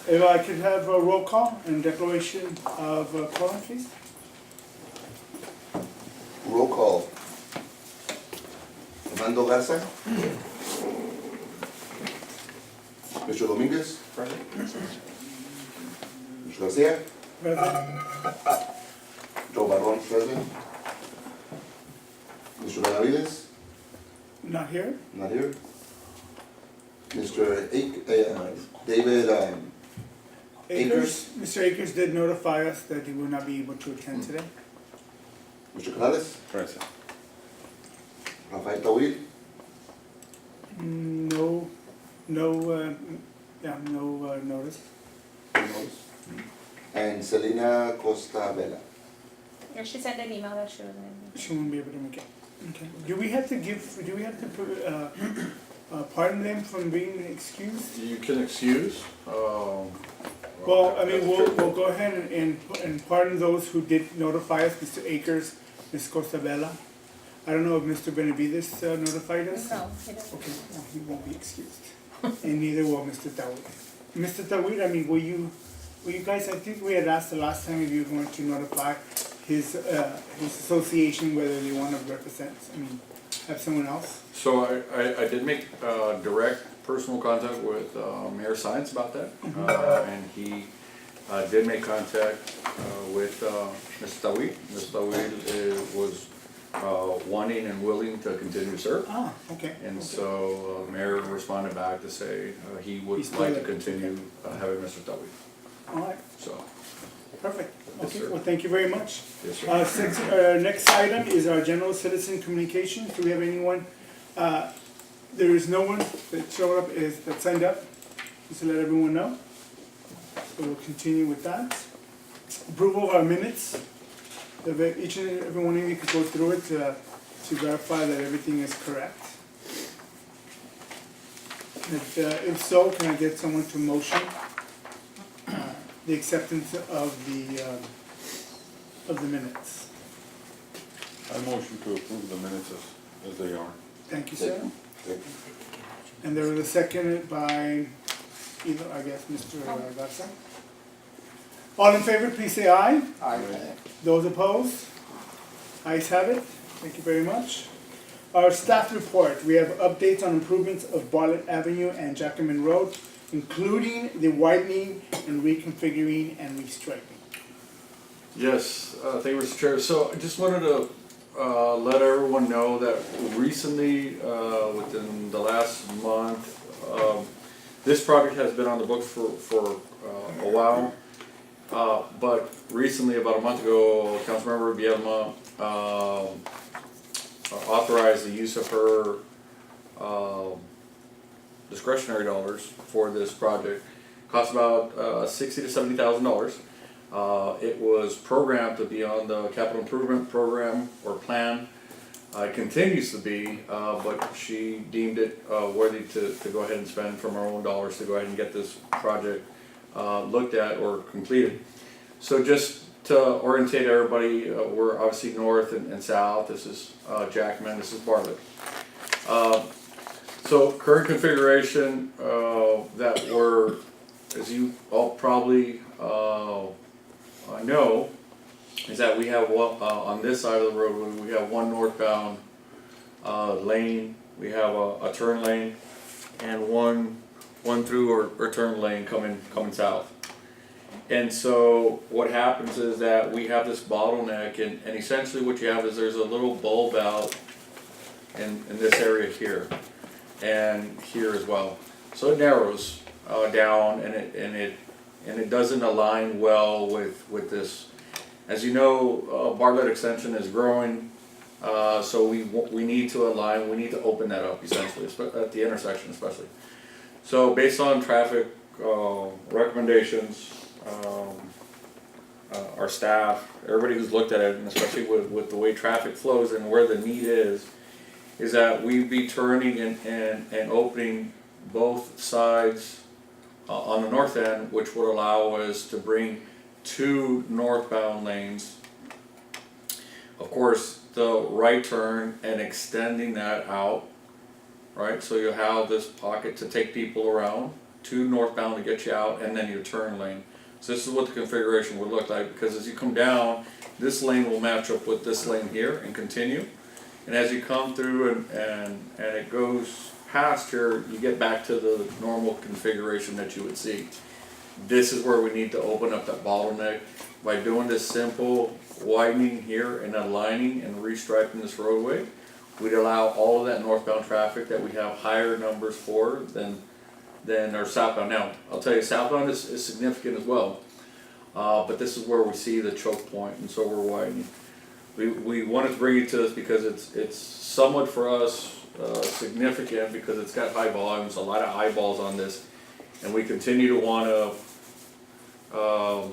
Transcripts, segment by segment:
If I could have a roll call and declaration of quorum, please. Roll call. Fernando Garza. Mr. Dominguez. Present. Mr. Garcia. Present. Joe Barron, present. Mr. Benavides. Not here. Not here. Mr. David Akers. Mr. Akers did notify us that he will not be able to attend today. Mr. Canales. Present. Rafael Tawil. No, notice. And Selena Costa Vela. Yeah, she sent an email that she wasn't in. She won't be able to make it. Okay. Do we have to pardon them from being excused? You can excuse. Well, I mean, we'll go ahead and pardon those who did notify us, Mr. Akers, Ms. Costabella. I don't know if Mr. Benavides notified us? No, he doesn't. Okay, well, he won't be excused. And neither will Mr. Tawid. Mr. Tawid, I mean, were you guys, I think we had asked the last time if you were going to notify his association whether they want to represent, I mean, have someone else? So I did make direct personal contact with Mayor Science about that. And he did make contact with Mr. Tawid. Mr. Tawid was wanting and willing to continue to serve. Ah, okay. And okay. so Mayor responded back to say he would He's like to still- continue having Mr. Tawid. All right, So, perfect. Yes, Okay, sir. well, thank you very much. yes, sir. Next item is our general citizen communications. Do we have anyone? There is no one that showed up, that signed up, just to let everyone know. So we'll continue with that. Approval of our minutes. If each and every one of you could go through it to verify that everything is correct. If so, can I get someone to motion the acceptance of the minutes? I motion to approve the minutes as they are. Thank you, sir. Second. And there was a second by either, I guess, Mr. Garza. All in favor, please say aye. Aye. Those opposed? Ayes have it. Thank you very much. Our staff report, we have updates on improvements of Bartlett Avenue and Jackman Road, including the widening and reconfiguring and restriping. Yes, thank you, Mr. Chair. So I just wanted to let everyone know that recently, within the last month, this project has been on the books for a while. But recently, about a month ago, Councilmember Bielma authorized the use of her discretionary dollars for this project. Cost about $60,000 to $70,000. It was programmed to be on the capital improvement program or plan. It continues to be, but she deemed it worthy to go ahead and spend from her own dollars to go ahead and get this project looked at or completed. So just to orientate everybody, we're obviously north and south. This is Jackman, this is Bartlett. So current configuration that we're, as you all probably know, is that we have one, on this side of the road, we have one northbound lane, we have a turn lane, and one through or turn lane coming south. And so what happens is that we have this bottleneck, and essentially what you have is there's a little bulb out in this area here and here as well. So it narrows down, and it doesn't align well with this. As you know, Bartlett Extension is growing, so we need to align. We need to open that up essentially, at the intersection especially. So based on traffic recommendations, our staff, everybody who's looked at it, and especially with the way traffic flows and where the need is that we'd be turning and opening both sides on the north end, which would allow us to bring 2 northbound lanes. Of course, the right turn and extending that out, right? So you have this pocket to take people around two northbound to get you out, and then your turn lane. So this is what the configuration would look like, because as you come down, this lane will match up with this lane here and continue. And as you come through and it goes past here, you get back to the normal configuration that you would see. This is where we need to open up that bottleneck. By doing this simple widening here and aligning and restriping this roadway, we'd allow all of that northbound traffic that we have higher numbers for than our southbound. Now, I'll tell you, southbound is significant as well, but this is where we see the choke point, and so we're widening. We wanted to bring you to this because it's somewhat for us significant, because it's got high volumes, a lot of eyeballs on this, and we continue to want to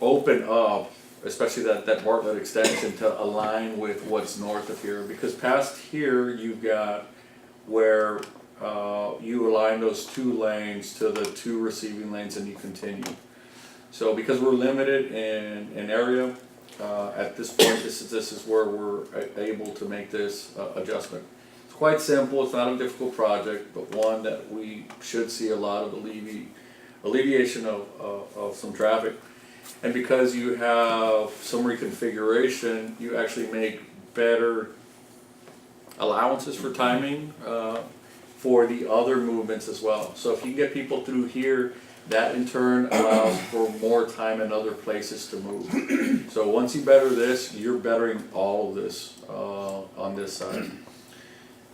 open up, especially that Bartlett extension, to align with what's north of here, because past here you've got where you align those two lanes to the two receiving lanes and you continue. So because we're limited in area, at this point, this is where we're able to make this adjustment. It's quite simple, it's not a difficult project, but one that we should see a lot of alleviation of some traffic. And because you have some reconfiguration, you actually make better allowances for timing for the other movements as well. So if you get people through here, that in turn allows for more time in other places to move. So once you better this, you're bettering all of this on this side.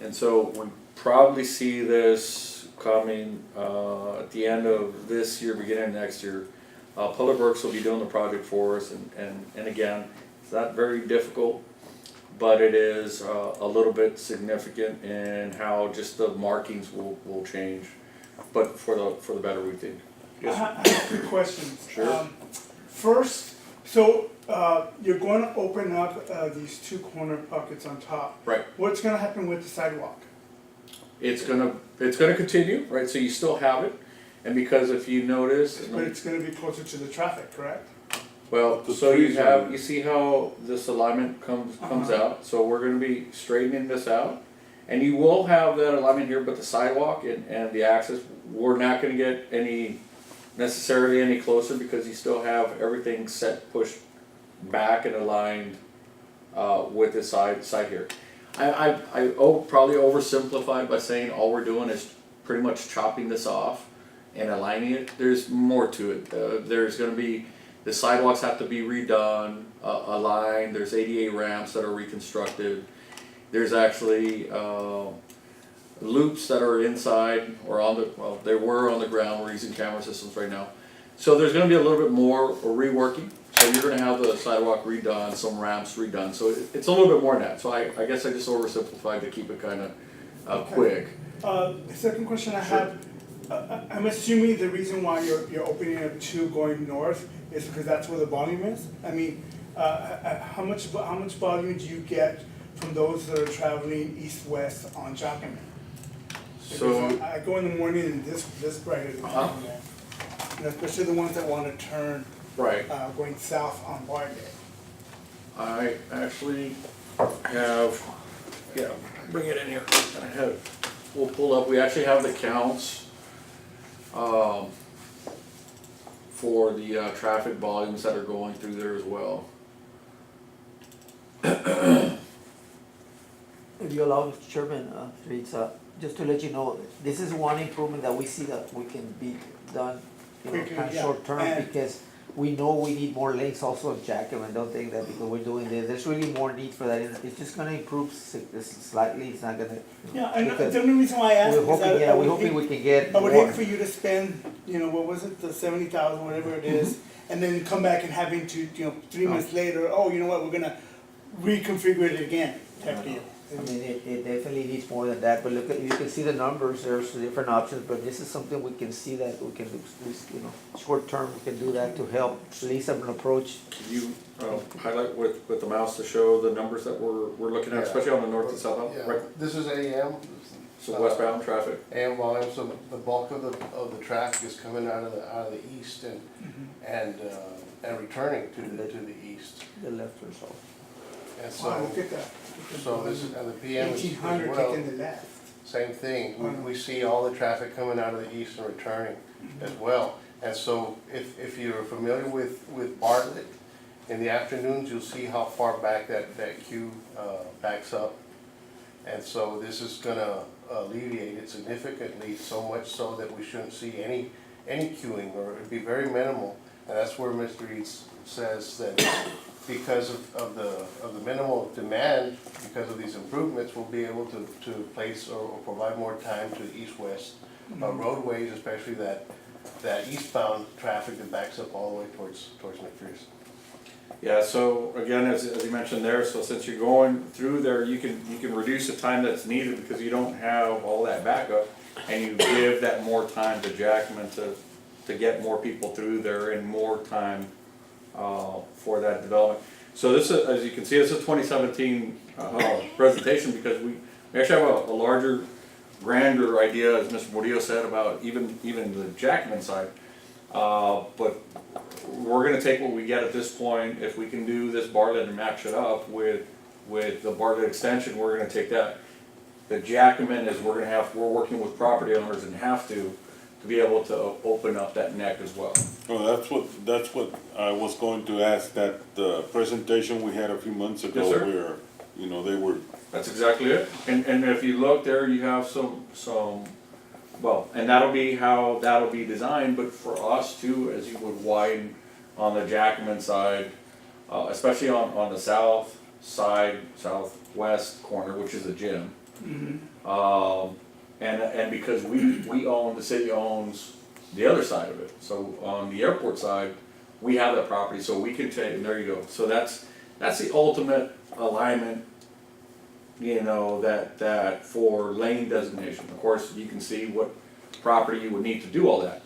And so we probably see this coming at the end of this year, beginning of next year. Public Works will be doing the project for us, and again, it's not very difficult, but it is a little bit significant in how just the markings will change, but for the better, we think. I have two questions. Sure. First, so you're going to open up these two corner pockets on top. Right. What's going to happen with the sidewalk? It's gonna continue, right? So you still have it, and because if you notice, But it's going to be closer to the traffic, correct? well, The so you trees have, are- you see how this alignment comes out? So we're gonna be straightening this out. And you will have that alignment here, but the sidewalk and the access, we're not gonna get necessarily any closer, because you still have everything set, pushed back and aligned with the side here. I probably oversimplified by saying all we're doing is pretty much chopping this off and aligning it. There's more to it. There's gonna be, the sidewalks have to be redone, aligned, there's ADA ramps that are reconstructed. There's actually loops that are inside or they were on the ground, we're using camera systems right now. So there's gonna be a little bit more reworking. So you're gonna have the sidewalk redone, some ramps redone, so it's a little bit more than that. So I guess I just oversimplified to keep it kinda quick. The second question I have, I'm assuming the reason why you're opening up two going north is because that's where the volume is? I mean, how much volume do you get from those that are traveling east-west on Jackman? So, I go in the morning and this bright is Uh-huh. there. And especially the ones that want to turn right, going south on Bartlett. I actually have, yeah, bring it in here. We'll pull up, we actually have the counts for the traffic volumes that are going through there as well. If you allow, Mr. Chairman, just to let you know, this is one improvement that we see that we can be done, Quickly, kind of yeah. short term, And- because we know we need more lanes also at Jackman, and don't think that because we're doing this, there's really more need for that, it's just gonna improve slightly, it's not gonna. Yeah, and because the only reason why I asked We're is hoping, that yeah, we're hoping we can get I would more. hate for you to spend, what was it, the 70,000, whatever it is, and then come back and having to, 3 months later, oh, you know what, we're gonna reconfigure it again, type deal. I mean, it definitely needs more than that, but look at, you can see the numbers, there's different options, but this is something we can see that we can do, short term, we can do that to help at least have an approach. Can you highlight with the mouse to show the numbers that we're looking at, especially on the north and southbound? Yeah, Right. this is AM. So westbound traffic. AM volume, so the bulk of the traffic is coming out of the east and returning to the east. The left or so. And Wow, so, look at that. so this is, and the PM is as 1,800 well. taking the left. same thing. We see all the traffic coming out of the east and returning as well. And so if you're familiar with Bartlett, in the afternoons, you'll see how far back that queue backs up. And so this is gonna alleviate it significantly, so much so that we shouldn't see any queuing, or it'd be very minimal. And that's where Mr. Eads says that because of the minimal demand, because of these improvements, we'll be able to place or provide more time to east-west roadways, especially that eastbound traffic that backs up all the way towards McPherson. Yeah, so again, as you mentioned there, so since you're going through there, you can reduce the time that's needed because you don't have all that backup, and you give that more time to Jackman to get more people through there and more time for that development. So this is, as you can see, this is a 2017 presentation because we actually have a larger, grander idea, as Mr. Murillo said, about even the Jackman side. But we're gonna take what we get at this point. If we can do this Bartlett and match it up with the Bartlett extension, we're gonna take that. The Jackman is we're working with property owners and have to be able to open up that neck as well. Oh, that's what I was going to ask, that the presentation we had a few months ago. Yes, sir. Where, you know, they were, That's exactly it. And if you look there, you have some, well, and that'll be how that'll be designed, but for us too, as you would widen on the Jackman side, especially on the south side, southwest corner, which is a gym. And because we own, the city owns the other side of it. So on the airport side, we have that property, so we can take, and there you go. So that's the ultimate alignment, you know, that for lane designation. Of course, you can see what property you would need to do all that.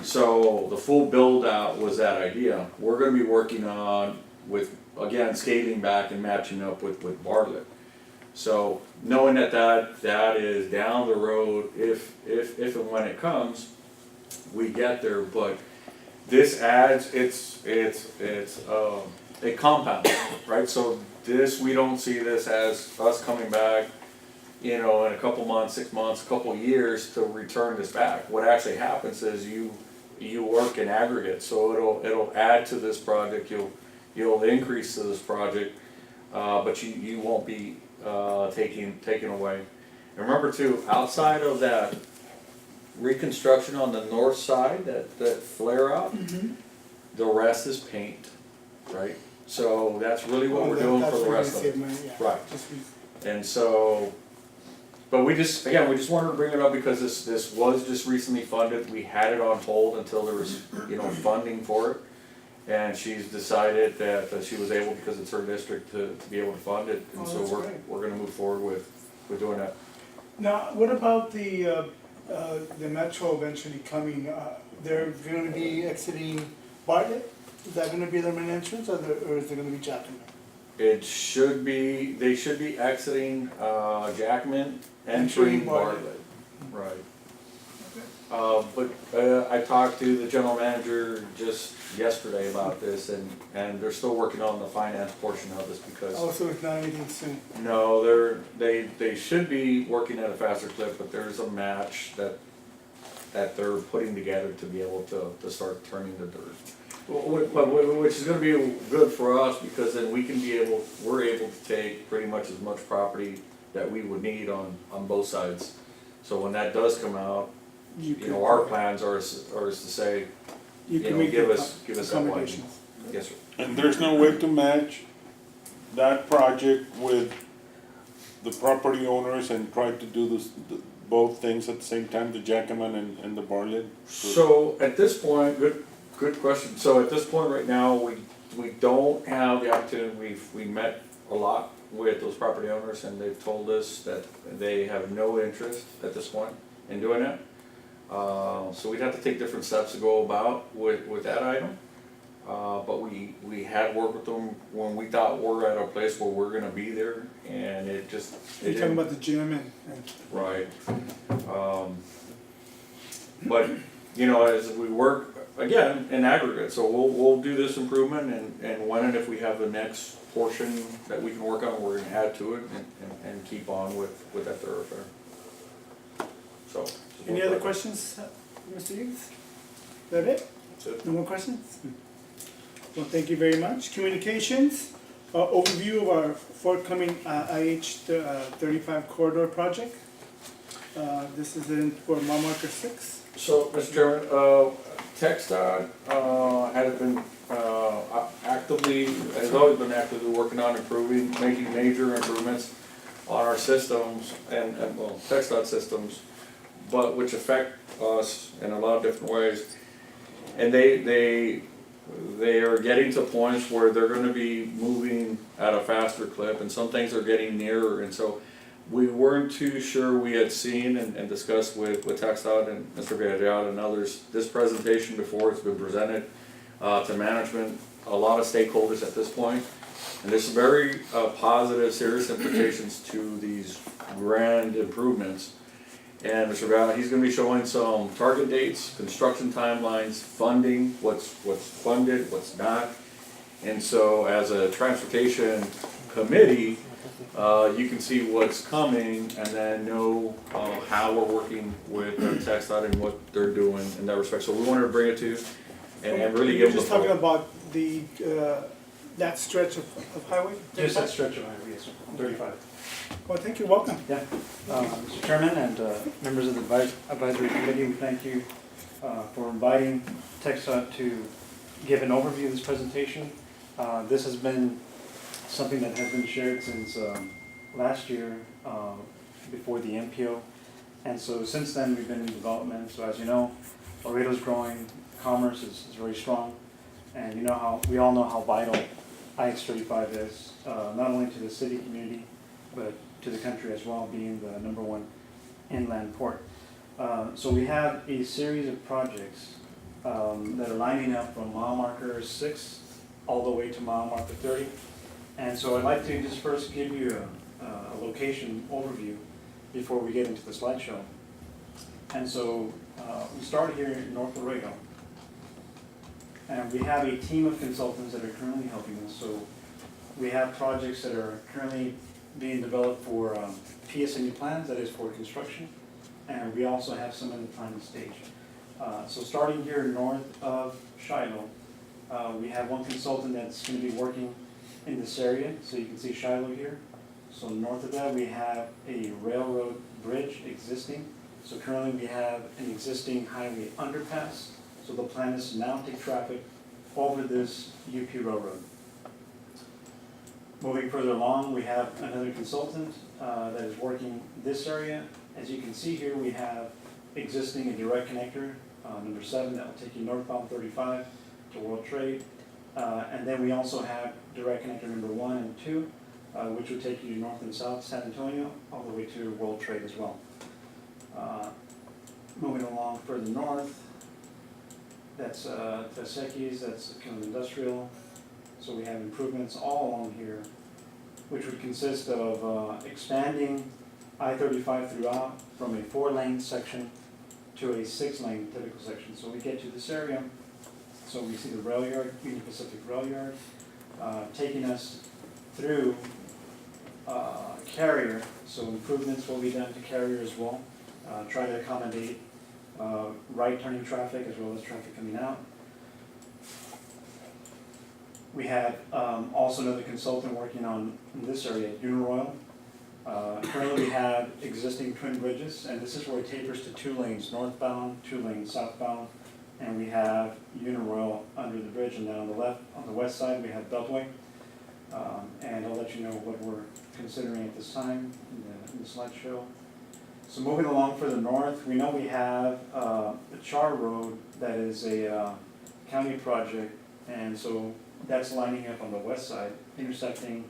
So the full build out was that idea. We're gonna be working on with, again, scaling back and matching up with Bartlett. So knowing that is down the road, if and when it comes, we get there, but this adds, it compounds, right? So this, we don't see this as us coming back, you know, in a couple months, 6 months, a couple years to return this back. What actually happens is you work in aggregate, so it'll add to this project, you'll increase to this project, but you won't be taking away. And remember too, outside of that reconstruction on the north side, that flare out, the rest is paint, right? So that's really what we're doing for the rest of it. Right. And so, but we just wanted to bring it up because this was just recently funded. We had it on hold until there was, you know, funding for it. And she's decided that she was able, because it's her district, to be able to fund it. And so we're gonna move forward with doing that. Now, what about the metro eventually coming? They're gonna be exiting Bartlett? Is that gonna be their main entrance, or is it gonna be Jackman? They should be exiting Jackman, entering Bartlett. Right. But I talked to the general manager just yesterday about this, and they're still working on the finance portion of this because. Oh, so it's not anything soon? No, they should be working at a faster clip, but there's a match that they're putting together to be able to start turning the dirt. Which is gonna be good for us, because then we're able to take pretty much as much property that we would need on both sides. So when that does come out, you know, our plans are to say, you you can know, make give us that money. accommodations. Yes, sir. and there's no way to match that project with the property owners and try to do both things at the same time, the Jackman and the Bartlett? So at this point, good question. So at this point right now, we don't have the opportunity. We met a lot with those property owners, and they've told us that they have no interest at this point in doing that. So we'd have to take different steps to go about with that item. But we had worked with them when we thought we're at a place where we're gonna be there, and it just. You're talking about the gym and. Right. But, you know, as we work, again, in aggregate, so we'll do this improvement, and when and if we have the next portion that we can work on, we're gonna add to it and keep on with that thoroughfare. so. Any other questions, Mr. Hughes? Is that it? That's it. No more questions? Well, thank you very much. Communications, overview of our forthcoming IH 35 corridor project. This is in for mile marker 6. So, Mr. Chairman, TxDOT has been has always been actively working on improving, making major improvements on our systems and well, TxDOT systems, but which affect us in a lot of different ways. And they are getting to points where they're gonna be moving at a faster clip, and some things are getting nearer, and so we weren't too sure. We had seen and discussed with TxDOT and Mr. Villarreal and others, this presentation before it's been presented to management, a lot of stakeholders at this point, and there's some very positive, serious implications to these grand improvements. And Mr. Villarreal, he's gonna be showing some target dates, construction timelines, funding, what's funded, what's not. And so as a transportation committee, you can see what's coming and then know how we're working with TxDOT and what they're doing in that respect. So we wanted to bring it to you and really You're give them just talking about the, that stretch of highway? Just that stretch of highway, yes, 35. Well, thank you, welcome. Yeah. Mr. Chairman and members of the advisory committee, we thank you for inviting TxDOT to give an overview of this presentation. This has been something that has been shared since last year before the MPO. And so since then, we've been in development. So as you know, Laredo's growing, commerce is very strong. And you know how, we all know how vital IX-35 is, not only to the city community, but to the country as well, being the #1 inland port. So we have a series of projects that are lining up from mile marker 6 all the way to mile marker 30. And so I'd like to just first give you a location overview before we get into the slideshow. And so we start here in North Laredo. And we have a team of consultants that are currently helping us. So we have projects that are currently being developed for PSNU plans, that is for construction. And we also have some in the planning stage. So starting here north of Shiloh, we have one consultant that's going to be working in this area. So you can see Shiloh here. So north of that, we have a railroad bridge existing. So currently we have an existing highway underpass. So the plan is to now take traffic over this UP railroad. Moving further along, we have another consultant that is working this area. As you can see here, we have existing a direct connector, number 7, that will take you northbound 35 to World Trade. And then we also have direct connector number 1 and 2, which will take you north and south San Antonio, all the way to World Trade as well. Moving along further north, that's Tesequis, that's kind of industrial. So we have improvements all along here, which would consist of expanding I-35 throughout from a 4-lane section to a 6-lane typical section. So we get to this area, so we see the rail yard, Union Pacific Rail Yard, taking us through Carrier. So improvements will be done to Carrier as well. Try to accommodate right turning traffic as well as traffic coming out. We have also another consultant working on in this area, Uniroyal. Currently we have existing twin bridges, and this is where it tapers to 2 lanes northbound, 2 lanes southbound, and we have Uniroyal under the bridge, and then on the left, on the west side, we have Beltway. And I'll let you know what we're considering at this time in the slideshow. So moving along further north, we know we have the Char Road that is a county project, and so that's lining up on the west side, intersecting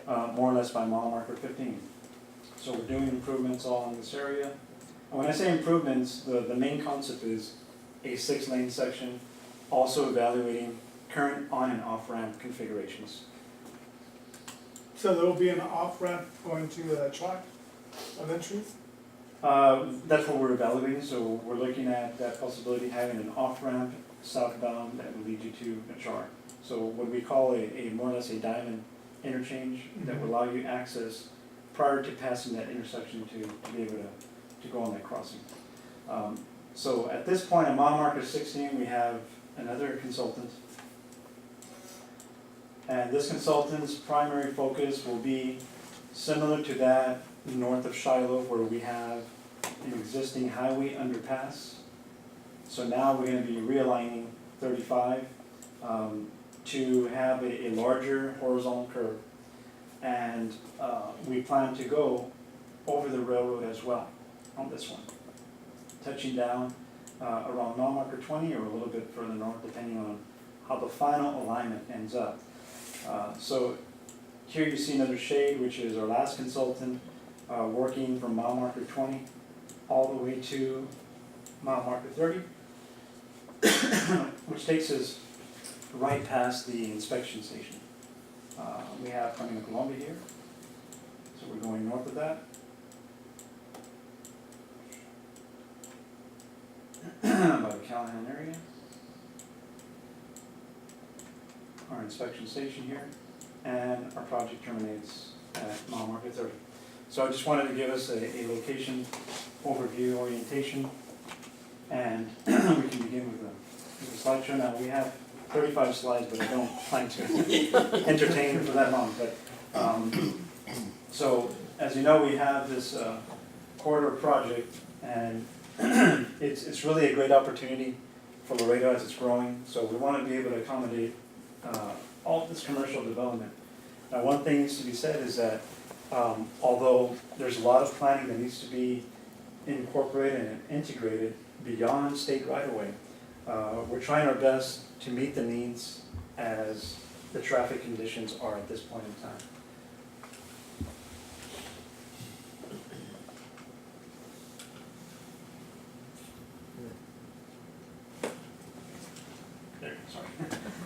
more or less by mile marker 15. So we're doing improvements all in this area. And when I say improvements, the main concept is a 6-lane section, also evaluating current on and off ramp configurations. So there will be an off-ramp going to the track eventually? That's what we're evaluating, so we're looking at that possibility, having an off-ramp southbound that will lead you to a char. So what we call a more or less a diamond interchange that will allow you access prior to passing that intersection to be able to go on that crossing. So at this point, on mile marker 16, we have another consultant. And this consultant's primary focus will be similar to that north of Shiloh, where we have an existing highway underpass. So now we're gonna be realigning 35 to have a larger horizontal curve. And we plan to go over the railroad as well on this one, touching down around mile marker 20 or a little bit further north, depending on how the final alignment ends up. So here you see another shade, which is our last consultant working from mile marker 20 all the way to mile marker 30, which takes us right past the inspection station. We have Camino Colombia here, so we're going north of that. By the Callahan area. Our inspection station here, and our project terminates at mile marker 30. So I just wanted to give us a location overview orientation, and we can begin with the slideshow. Now we have 35 slides, but I don't plan to entertain for that long. But so as you know, we have this corridor project, and it's really a great opportunity for Laredo as it's growing. So we want to be able to accommodate all this commercial development. Now, one thing needs to be said is that although there's a lot of planning that needs to be incorporated and integrated beyond state right-of-way, we're trying our best to meet the needs as the traffic conditions are at this point in time. There, sorry.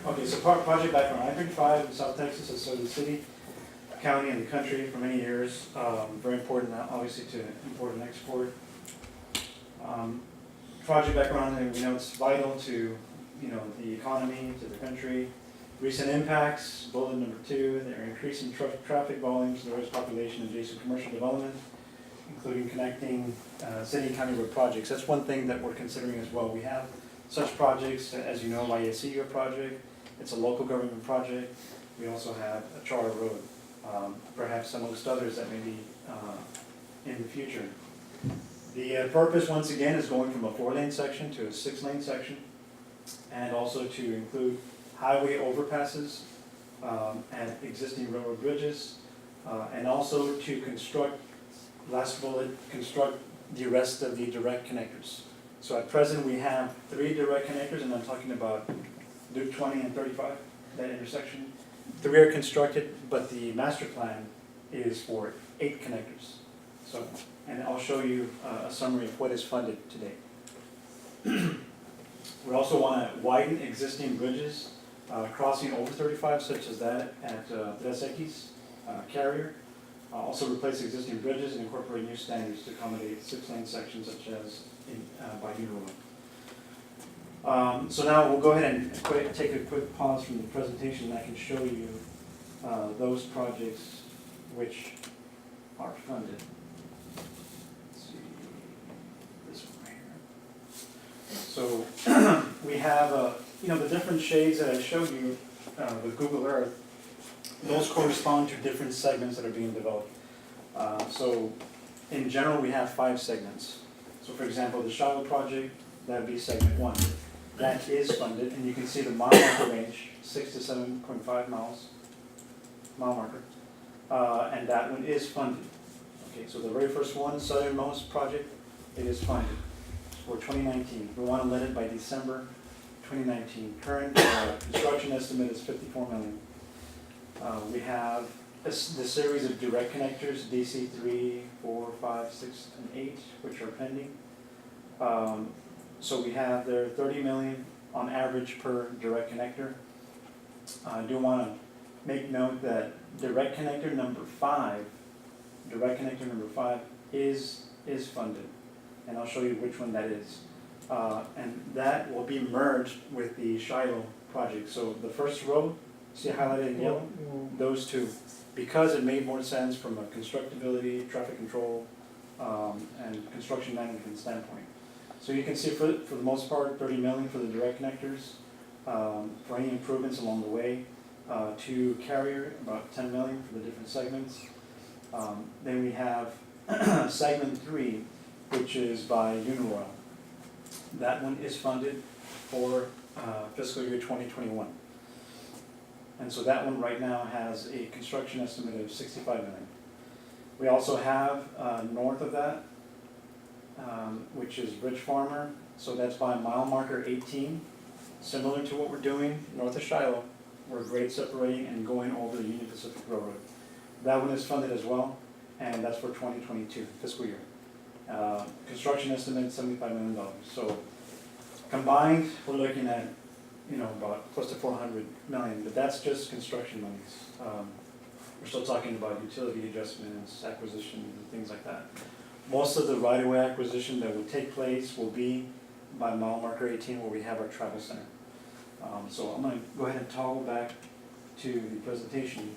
Okay, so project background. I've been 5 in South Texas has served the city, county, and the country for many years. Very important, obviously, to import and export. Project background, and we know it's vital to the economy, to the country. Recent impacts, bullet number 2, they're increasing traffic volumes, the population, adjacent commercial development, including connecting city and county road projects. That's one thing that we're considering as well. We have such projects, as you know, YSCU project. It's a local government project. We also have a charter road, perhaps amongst others that may be in the future. The purpose, once again, is going from a 4-lane section to a 6-lane section, and also to include highway overpasses and existing railroad bridges, and also to construct, last bullet, construct the rest of the direct connectors. So at present, we have 3 direct connectors, and I'm talking about Loop 20 and 35, that intersection. 3 are constructed, but the master plan is for 8 connectors. So, and I'll show you a summary of what is funded today. We also want to widen existing bridges crossing over 35, such as that at Tres Equis Carrier. Also replace existing bridges and incorporate new standards to accommodate 6-lane sections, such as by Udall. So now we'll go ahead and take a quick pause from the presentation, and I can show you those projects which are funded. Let's see, this one right here. So we have the different shades that I showed you with Google Earth. Those correspond to different segments that are being developed. So in general, we have 5 segments. So for example, the Shiloh project, that would be segment 1. That is funded, and you can see the mile marker range, 6 to 7.5 miles, mile marker, and that one is funded. Okay, so the very first one, southernmost project, it is funded for 2019. We want to let it by December 2019. Current construction estimate is $54 million. We have the series of direct connectors, DC 3, 4, 5, 6, and 8, which are pending. So we have there $30 million on average per direct connector. I do want to make note that direct connector number 5 is funded, and I'll show you which one that is. And that will be merged with the Shiloh project. So the first row, see highlighted in yellow? Those 2, because it made more sense from a constructability, traffic control, and construction management standpoint. So you can see for the most part, 30 million for the direct connectors, for any improvements along the way. To carrier, about 10 million for the different segments. Then we have segment 3, which is by Uniroyal. That one is funded for fiscal year 2021. And so that one right now has a construction estimate of 65 million. We also have north of that, which is Bridge Farmer, so that's by mile marker 18, similar to what we're doing north of Shiloh. We're grade separating and going over the Union Pacific Railroad. That one is funded as well, and that's for 2022 fiscal year. Construction estimate $75 million. So combined, we're looking at, about close to 400 million, but that's just construction monies. We're still talking about utility adjustments, acquisition, and things like that. Most of the right-of-way acquisition that will take place will be by mile marker 18, where we have our travel center. So I'm going to go ahead and toggle back to the presentation.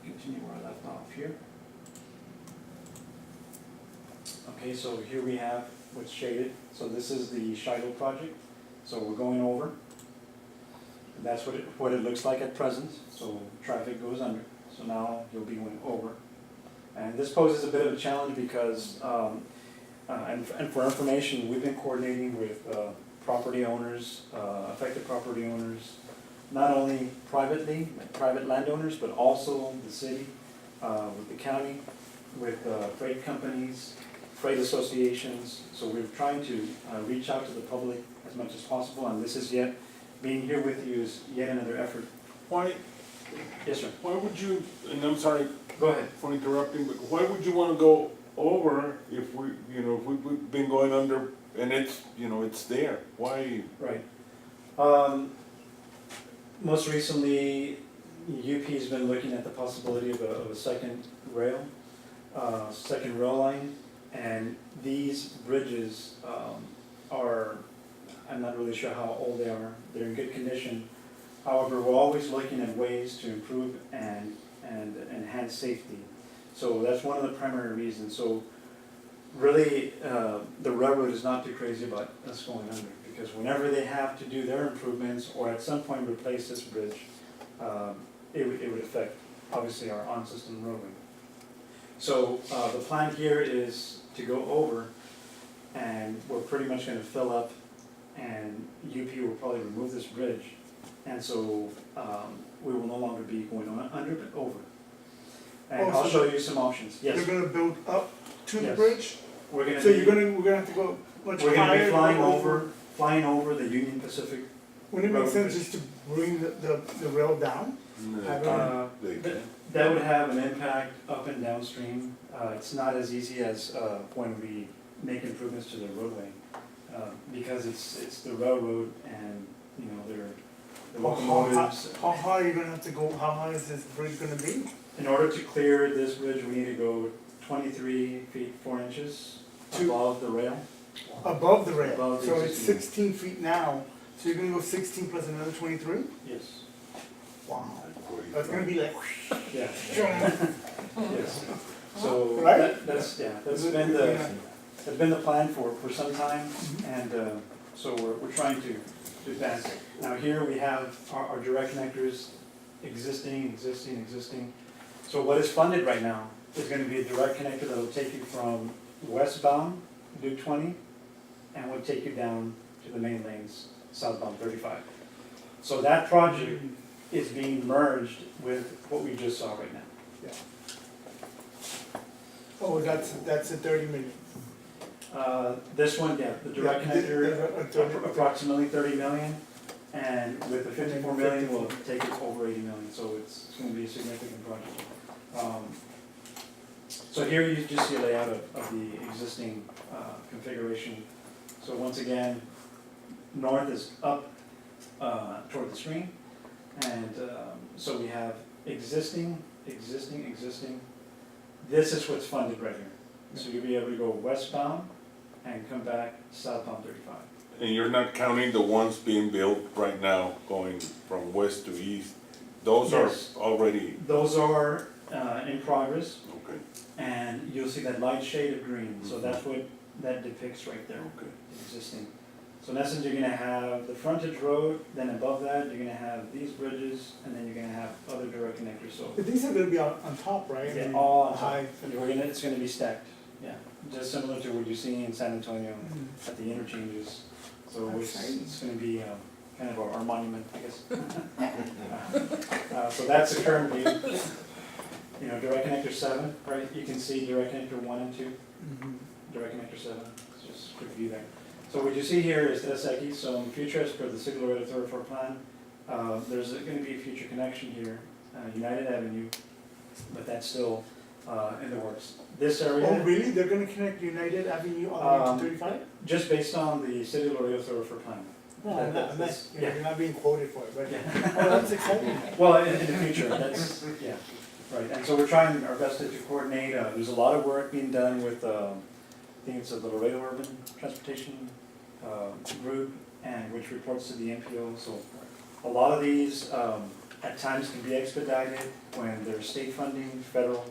Continue where I left off here. Okay, so here we have what's shaded. So this is the Shiloh project. So we're going over. That's what it looks like at present. So traffic goes under. So now you'll be going over. And this poses a bit of a challenge because, and for information, we've been coordinating with property owners, affected property owners, not only private landowners, but also the city, with the county, with freight companies, freight associations. So we're trying to reach out to the public as much as possible, and this is being here with you is yet another effort. Why, Yes, sir. why would you, and I'm sorry Go ahead. for interrupting, but why would you wanna go over if we've been going under and it's, it's there? Why? Right. Most recently, UP's been looking at the possibility of a second rail line, and these bridges are, I'm not really sure how old they are. They're in good condition. However, we're always looking at ways to improve and enhance safety. So that's one of the primary reasons. So really, the railroad is not too crazy about us going under, because whenever they have to do their improvements or at some point replace this bridge, it would affect, obviously, our on-system roadway. So the plan here is to go over, and we're pretty much going to fill up, and UP will probably remove this bridge, and so we will no longer be going on under, but over. And Oh, I'll so show you some options. Yes. You're gonna build up to the Yes. bridge? We're gonna So be, we're gonna have to go much higher? we're gonna be go flying over the Union Pacific. Wouldn't it make road sense bridge. just to bring the rail down? They can. That would have an impact up and downstream. It's not as easy as when we make improvements to the roadway, because it's the railroad, and the locomotives. How high are you gonna have to go, how high is this bridge gonna be? In order to clear this bridge, we need to go 23 feet 4 inches above the rail. Above the rail, Above the so it's existing 16 feet now, so you're gonna go 16 plus another 23? Yes. Wow, that's gonna be like, Yeah. Yes. So Right? that's been the plan for some time, and so we're trying to advance it. Now here we have our direct connectors, existing. So what is funded right now is going to be a direct connector that will take you from westbound Duke 20 and will take you down to the main lanes, southbound 35. So that project is being merged with what we just saw right now. oh, that's a 30 million. This one, yeah, the direct Yeah, connector, approximately 30 million, and with the 54 million, we'll take it over 80 million, so it's gonna be a significant project. So here you just see a layout of the existing configuration. So once again, north is up toward the stream, and so we have existing. This is what's funded right here. So you'll be able to go westbound and come back southbound 35. And you're not counting the ones being built right now, going from west to east? Those Yes. are already, Those are in progress, okay. and you'll see that light shade of green. So that's what that depicts right there, Okay. existing. So in essence, you're gonna have the frontage road, then above that, you're gonna have these bridges, and then you're gonna have other direct connectors, so. But these are gonna be on top, right? I Yeah, mean, all on top. high. It's gonna be stacked, yeah, just similar to what you see in San Antonio Mhm. at the interchanges. So That's it's gonna be kind of our monument, I guess. So that's the current view. You know, direct connector 7, right, you can see direct connector 1 and 2, Mhm. direct connector 7, it's just a quick view there. So what you see here is the SID, so in the future, as per the City of Laredo Thoroughfare Plan, there's gonna be a future connection here, United Avenue, but that's still in the works. This area. Oh, really? They're gonna connect United Avenue all the way to 35? Just based on the City of Laredo Thoroughfare Plan. No, I'm not, Yeah. you're not being quoted for it, but, Yeah. oh, that's exciting. Well, in the future, that's, yeah, right, and so we're trying our best to coordinate, there's a lot of work being done with, I think it's the Laredo Urban Transportation Group, and which reports to the MPO, so a lot of these, at times can be expedited when there's state funding, federal,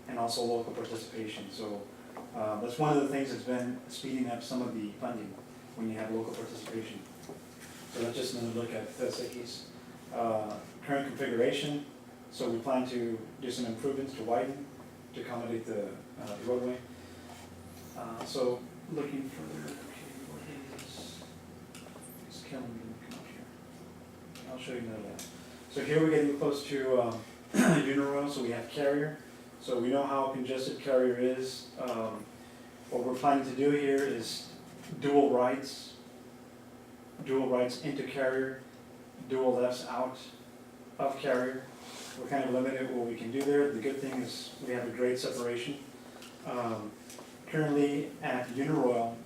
and also local participation, so, that's one of the things that's been speeding up some of the funding, when you have local participation. So that's just another look at the SACs. Current configuration, so we plan to do some improvements to widen, to accommodate the roadway. So looking further, okay, what is Kelly gonna come up here? I'll show you another one. So here we're getting close to Uniroyal, so we have Carrier. So we know how congested Carrier is. What we're planning to do here is dual rights into Carrier, dual lefts out of Carrier. We're kind of limited what we can do there. The good thing is we have a grade separation. Currently at Uniroyal,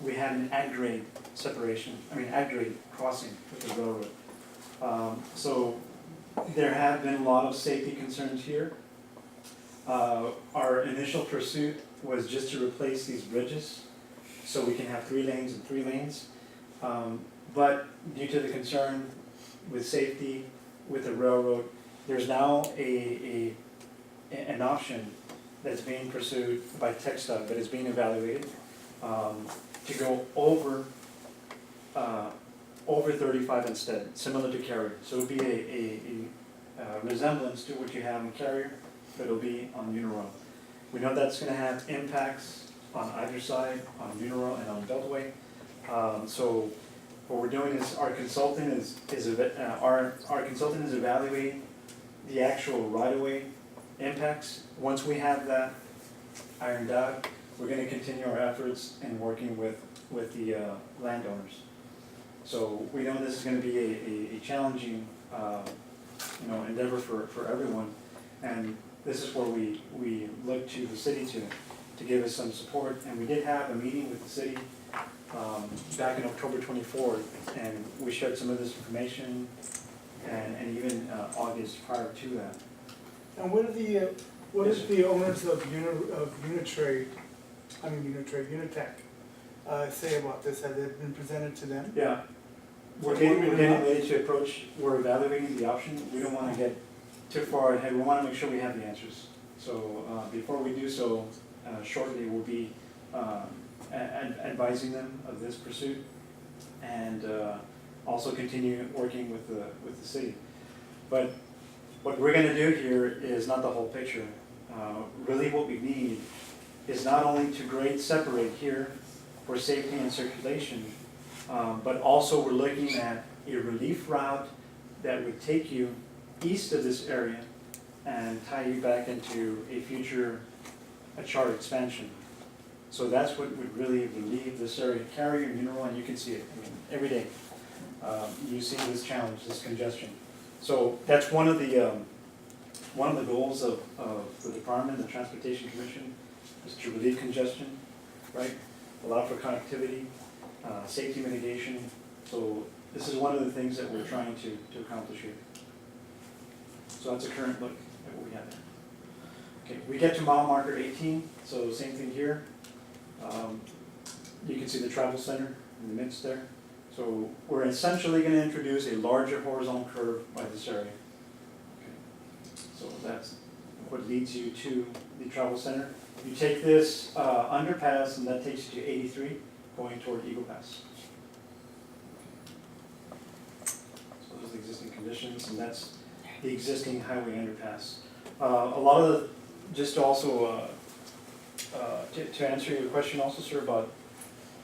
we had an at-grade separation, at-grade crossing with the railroad. So there have been a lot of safety concerns here. Our initial pursuit was just to replace these bridges so we can have 3 lanes and 3 lanes. But due to the concern with safety with the railroad, there's now an option that's being pursued by TechStop that is being evaluated to go over 35 instead, similar to Carrier. So it would be a resemblance to what you have in Carrier, but it'll be on Uniroyal. We know that's going to have impacts on either side, on Uniroyal and on Beltway. So what we're doing is our consultant is evaluating the actual right-of-way impacts. Once we have that ironed out, we're going to continue our efforts in working with the landowners. So we know this is going to be a challenging endeavor for everyone, and this is where we look to the city to give us some support. And we did have a meeting with the city back in October 24th, and we shared some of this information, and even August prior to that. And what is the owners of Unitech say about this? Has it been presented to them? Yeah, we're getting ready to approach, we're evaluating the option. We don't want to get too far ahead. We want to make sure we have the answers. So before we do so, shortly we'll be advising them of this pursuit, and also continue working with the city. But what we're going to do here is not the whole picture. Really what we need is not only to grade separate here for safety and circulation, but also we're looking at a relief route that would take you east of this area and tie you back into a future charter expansion. So that's what would really relieve this area. Carrier and Uniroyal, and you can see it, every day. You see this challenge, this congestion. So that's one of the goals of the department, the Transportation Commission, is to relieve congestion, right? Allow for connectivity, safety mitigation. So this is one of the things that we're trying to accomplish here. So that's a current look at what we have there. Okay, we get to mile marker 18, so same thing here. You can see the travel center in the midst there. So we're essentially going to introduce a larger horizontal curve by this area. Okay. So that's what leads you to the travel center. You take this underpass and that takes you to 83 going toward Eagle Pass. So those are the existing conditions and that's the existing highway underpass. A lot of the, just also to answer your question also, sir, about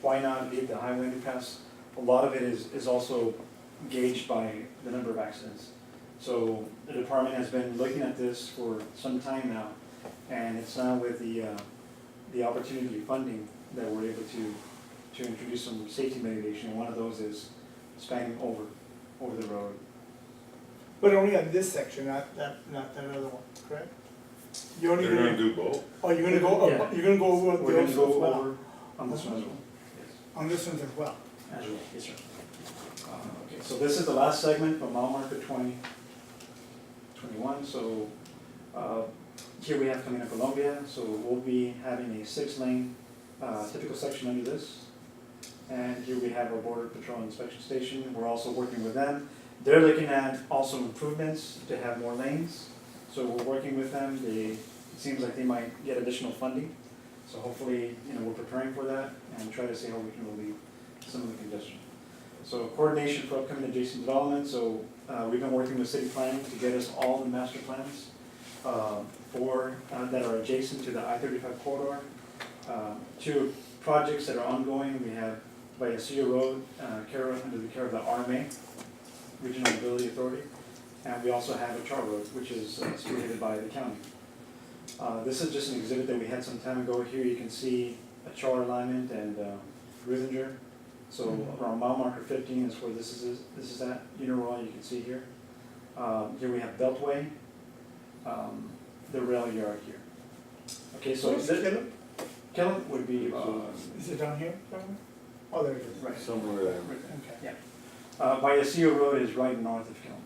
why not leave the highway underpass, a lot of it is also gauged by the number of accidents. So the department has been looking at this for some time now, and it's now with the opportunity funding that we're able to introduce some safety mitigation, and one of those is spanning over the road. But only on this section, not that other one, correct? You're only They're gonna do both. Oh, you're gonna go, Yeah. you're gonna go over We're the gonna others go as well? over on this one as well. Yes. On this one as well? As well, yes, sir. Okay, so this is the last segment from mile marker 2021. So here we have Camino Colombia. So we'll be having a 6-lane typical section under this. And here we have our Border Patrol Inspection Station. We're also working with them. They're looking at also improvements to have more lanes. So we're working with them. It seems like they might get additional funding. So hopefully, we're preparing for that and try to see how we can relieve some of the congestion. So coordination for upcoming adjacent development. So we've been working with city planning to get us all the master plans that are adjacent to the I-35 corridor. 2 projects that are ongoing. We have Vallecillo Road, under the care of the RMA, Regional Mobility Authority. And we also have a char road, which is spearheaded by the county. This is just an exhibit that we had some time ago. Here you can see a char alignment and Ruthinger. So around mile marker 15 is where this is at. Uniroyal you can see here. Here we have Beltway, the rail yard here. Okay, so Where's Killam? Killam would be Is it down here somewhere? Oh, there it is. right. Somewhere there. Okay. Yeah. Vallecillo Road is right north of Killam,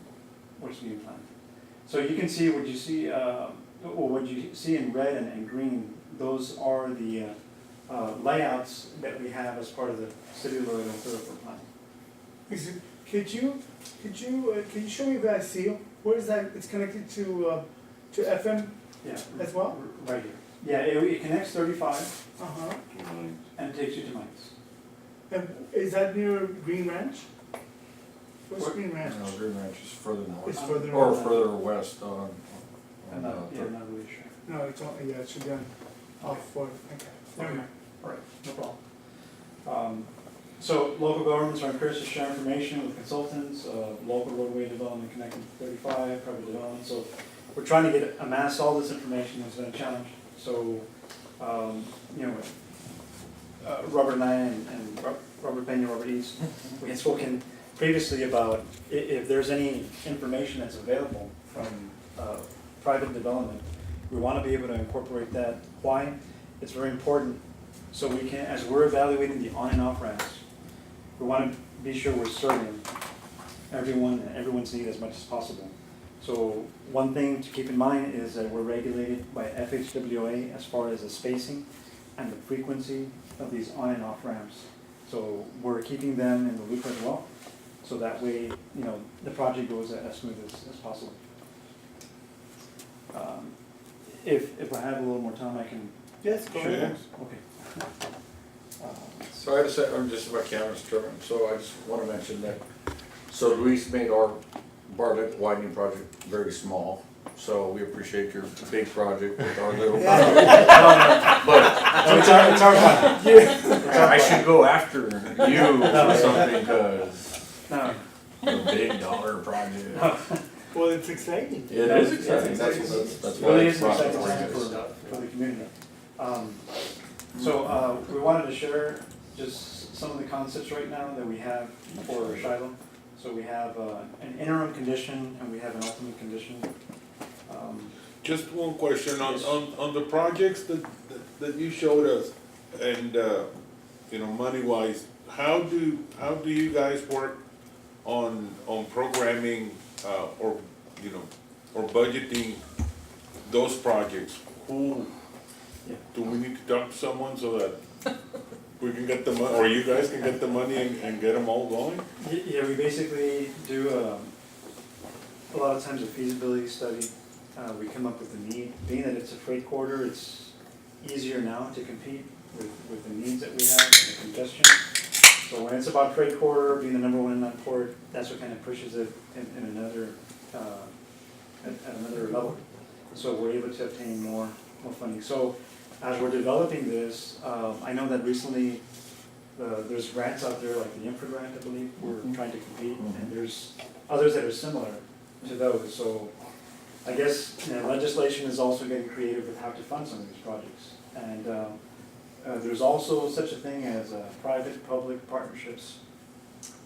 which is being planned. So you can see what you see, what you see in red and green, those are the layouts that we have as part of the City of Laredo thoroughfare plan. Could you show me Vallecillo? Where is that? It's connected to FM Yeah. as well? Right here. Yeah, it connects 35 Uh-huh. and takes you to Mines. And is that near Green Ranch? Where's Where- Green Ranch? No, Green Ranch is further north. It's further Or north. further west on I'm not really sure. No, it's on, yeah, it should be on, off for, okay, never mind. All right, no problem. So local governments are encouraged to share information with consultants, local roadway development connecting to 35, private development. So we're trying to amass all this information. It's been a challenge. So, Robert and I and Robert Pena, Robert East, we had spoken previously about if there's any information that's available from private development, we want to be able to incorporate that. Why? It's very important. So we can, as we're evaluating the on and off ramps, we want to be sure we're serving everyone's need as much as possible. So one thing to keep in mind is that we're regulated by FHWA as far as the spacing and the frequency of these on and off ramps. So we're keeping them in the loop as well. So that way, the project goes as smooth as possible. If I have a little more time, I can. Yes, go Sure. ahead. Okay. So I had to say, I'm just about camera Chairman, so I just want to mention that, so Luis made our Bartlett widening project very small, so we appreciate your big project with our little. But It's our fun. I should go after you or something, cause No, the big dollar project. Well, it's exciting. It is exciting, that's why. really I is an brought it exciting time forward. for the community. So we wanted to share just some of the concepts right now that we have for Shiloh. So we have an interim condition and we have an ultimate condition. Just one question Yes. on the projects that you showed us and, money wise, how do you guys work on programming, or budgeting those projects? Who, Yeah. do we need to talk to someone so that we can get the money, or you guys can get the money and get them all going? Yeah, we basically do a lot of times a feasibility study. we come up with the need. Being that it's a freight corridor, it's easier now to compete with the needs that we have and the congestion. So when it's about freight corridor, being the number one inland port, that's what kind of pushes it in another, at another level. So we're able to obtain more funding. So as we're developing this, I know that recently, there's grants out there, like the infra grant, I believe, we're trying to compete, and there's others that are similar to those. So I guess, legislation is also getting creative with how to fund some of these projects. And there's also such a thing as private-public partnerships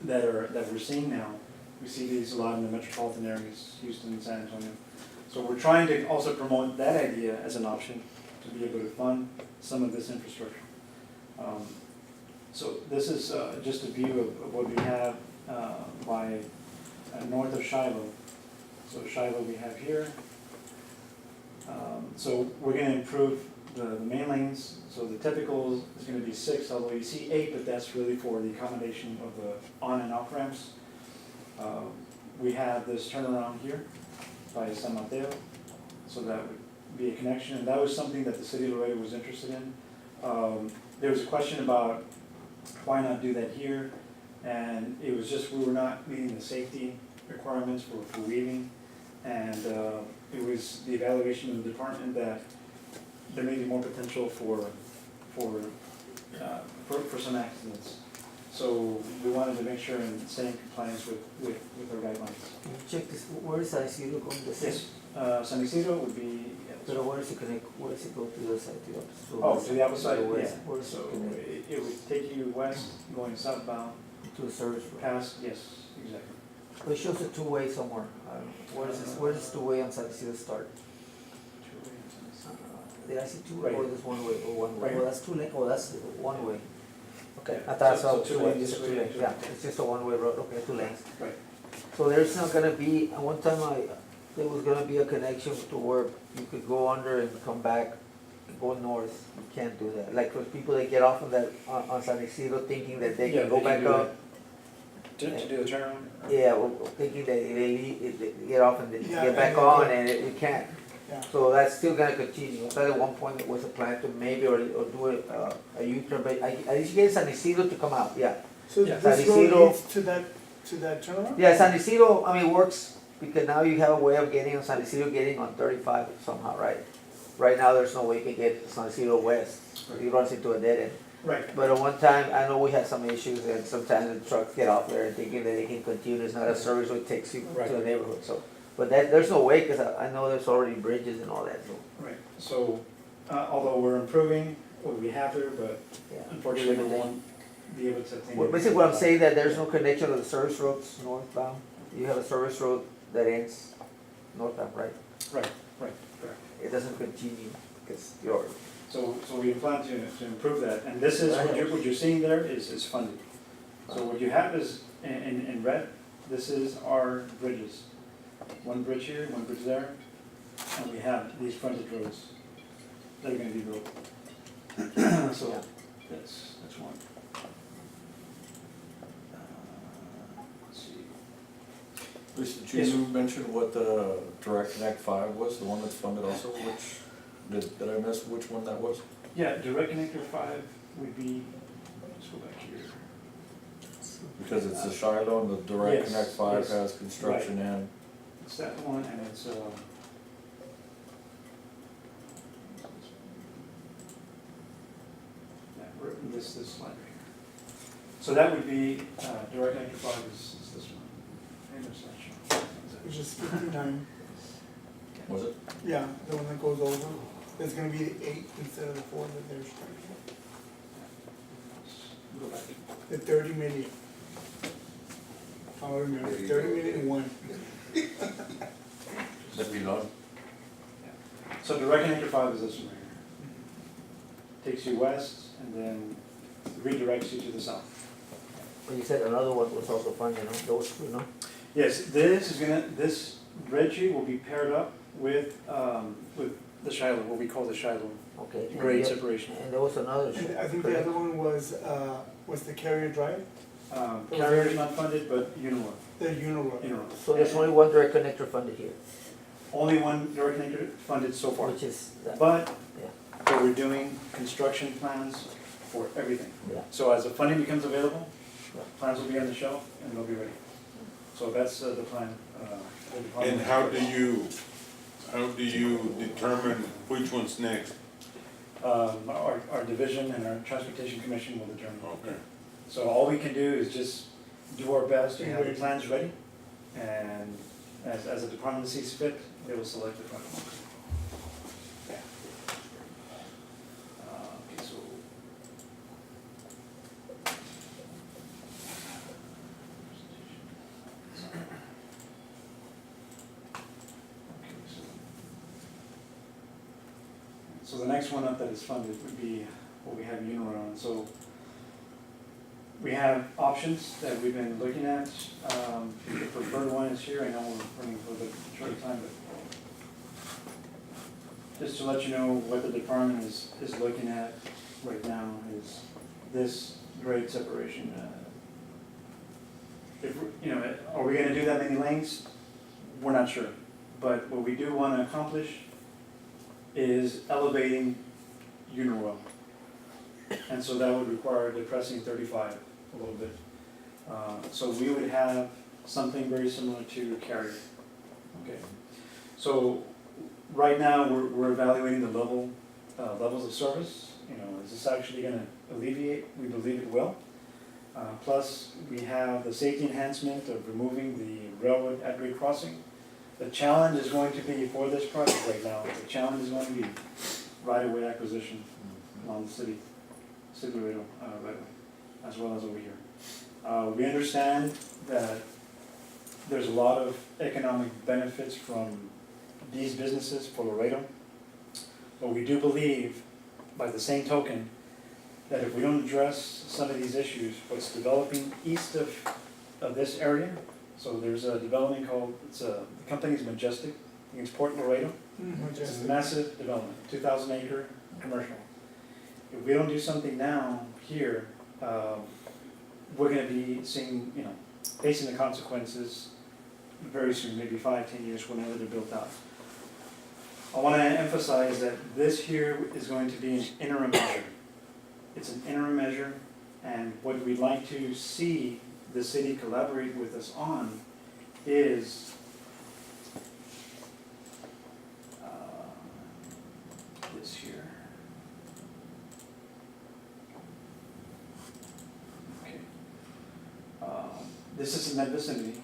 that we're seeing now. We see these a lot in the metropolitan areas, Houston and San Antonio. So we're trying to also promote that idea as an option to be able to fund some of this infrastructure. So this is just a view of what we have by north of Shiloh. So Shiloh we have here. So we're going to improve the main lanes. So the typical is going to be 6, although you see 8, but that's really for the accommodation of the on and off ramps. We have this turnaround here by San Mateo, so that would be a connection, and that was something that the city of Laredo was interested in. There was a question about why not do that here, and it was just we were not meeting the safety requirements for weaving, and it was the evaluation of the department that there may be more potential for some accidents. So we wanted to make sure and stay in compliance with our guidelines. Check this, where is San Isidro going to Yes, San Isidro would be, Pero where does it connect, where does it go to the side, to the opposite? oh, to the other side, To the yeah. west. Where does So it connect it would take you west, going southbound, to the service road? past, yes, exactly. But it shows a two-way somewhere. I don't know. Where does two-way on San Isidro start? Did I see two-way or Right. just one way or one way? Right. Oh, that's two lane, oh, that's one way. Okay, Yeah. I thought So so, two two lanes lanes, this way, two lanes, two yeah, lanes. it's just a one-way road, okay, 2 lanes. Right. So there's not gonna be, at one time there was gonna be a connection to where you could go under and come back, go north, you can't do that. Like for people that get off of that, on San Isidro thinking that they Yeah, can go they can back do up. To do the turnaround? Yeah, well, thinking that they get off and they Yeah, get back and- on and you can't. Yeah. So that's still gonna continue. I thought at one point it was a plan to maybe or do a U-turn, but I least get San Isidro to come out, yeah. So Yeah. this San road Isidro- leads to that turnaround? Yeah, San Isidro, I mean, works because now you have a way of getting on San Isidro, getting on 35 somehow, right? Right now, there's no way you can get San Isidro west. It runs into a dead end. Right. But at one time, I know we had some issues and sometimes the trucks get off there and thinking that they can continue. It's not a service which takes you Right. to the neighborhood, so. But there's no way, cause I know there's already bridges and all that, so, Right, so, although we're improving what we have here, but yeah. unfortunately, we won't be able to obtain. Well, basically what I'm saying that there's no connection to the service roads northbound. You have a service road that ends northbound, right? Right, correct. It doesn't continue, because you're, So we plan to improve that, and this is, what you're seeing there is funded. So what you have is, in red, this is our bridges. One bridge here, one bridge there, and we have these frontage roads that are gonna be built. So, that's one. Let's see. Lisa, did Yes, you mention what the Direct Connect 5 was, the one that's funded also, did I miss which one that was? Yeah, Direct Connector 5 would be, let's go back here. Because it's the Shiloh and the Direct Yes, Connect 5 yes. has construction and, It's that one, and it's, yeah, this line right here. So that would be, Direct Connector 5 is this one. And there's that shot. Which is 59. was it? Yeah, the one that goes over. There's gonna be the 8 instead of the 4 that they're starting. Go back. The 30 million. I remember, 30 million and 1. That'd be long. So Direct Connector 5 is this one right here. Takes you west and then redirects you to the south. but you said another one was also funded, no? Those two, no? Yes, this bridge here will be paired up with the Shiloh, what we call the Shiloh Okay. and grade the- separation. And there was another. And I think the other one was the Carrier Drive, Carrier is not funded, but Uniloc. the Uniloc. Uniloc. So there's only one direct connector funded here. only one direct connector funded so far. Which is, But Yeah. but we're doing construction plans for everything. Yeah. So as the funding becomes available, Yeah. plans will be on the shelf and they'll be ready. So that's the plan. the department- And how do you determine which one's next? Our division and our transportation commission will determine. Okay. So all we can do is just do our best to have the plans ready, and as the department sees fit, they will select the front one. Okay, so. Okay, so the next one up that is funded would be what we have Unit on. So we have options that we've been looking at. The preferred one is here. I know we're running a little bit short of time, but just to let you know what the department is looking at right now is this grade separation. If, are we gonna do that many lanes? We're not sure. But what we do wanna accomplish is elevating Uniroyal. And so that would require depressing 35 a little bit. So we would have something very similar to Carrier. Okay. So right now we're evaluating the levels of service. Is this actually going to alleviate? We believe it will. Plus we have the safety enhancement of removing the railroad at-grade crossing. The challenge is going to be for this project right now. The challenge is going to be right-of-way acquisition along the city Laredo right-of-way, as well as over here. We understand that there's a lot of economic benefits from these businesses for Laredo, but we do believe, by the same token, that if we don't address some of these issues, what's developing east of this area, so there's a development called, the company's Majestic, I think it's Port Laredo. It's a massive development, 2,000 acre commercial. If we don't do something now here, we're gonna be seeing, facing the consequences very soon, maybe 5-10 years, whenever they're built out. I wanna emphasize that this here is going to be an interim measure. It's an interim measure, and what we'd like to see the city collaborate with us on is this here. Okay. This is in that vicinity.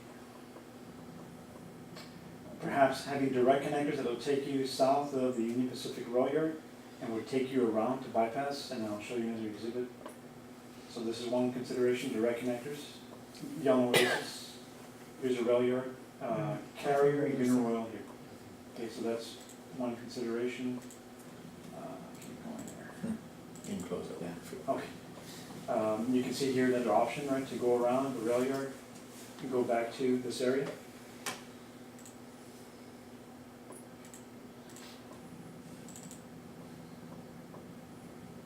Perhaps having direct connectors that'll take you south of the Union Pacific Rail Yard and would take you around to bypass, and I'll show you as we exhibit. So this is one consideration, direct connectors. Yellow Oasis, here's a rail yard, Carrier and Uniroyal here. Okay, so that's one consideration. Keep going there. You can close that one. Okay. You can see here another option, right, to go around the rail yard and go back to this area.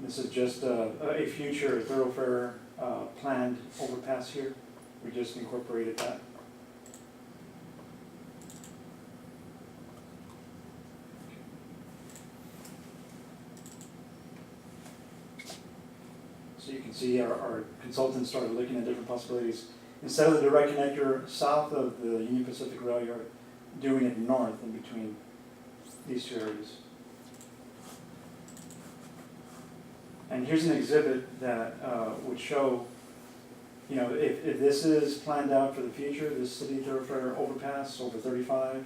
This is just a future thoroughfare planned overpass here. We just incorporated that. So you can see our consultants started looking at different possibilities. Instead of the direct connector south of the Union Pacific Rail Yard, doing it north in between these two areas. And here's an exhibit that would show, if this is planned out for the future, this city thoroughfare overpass over 35,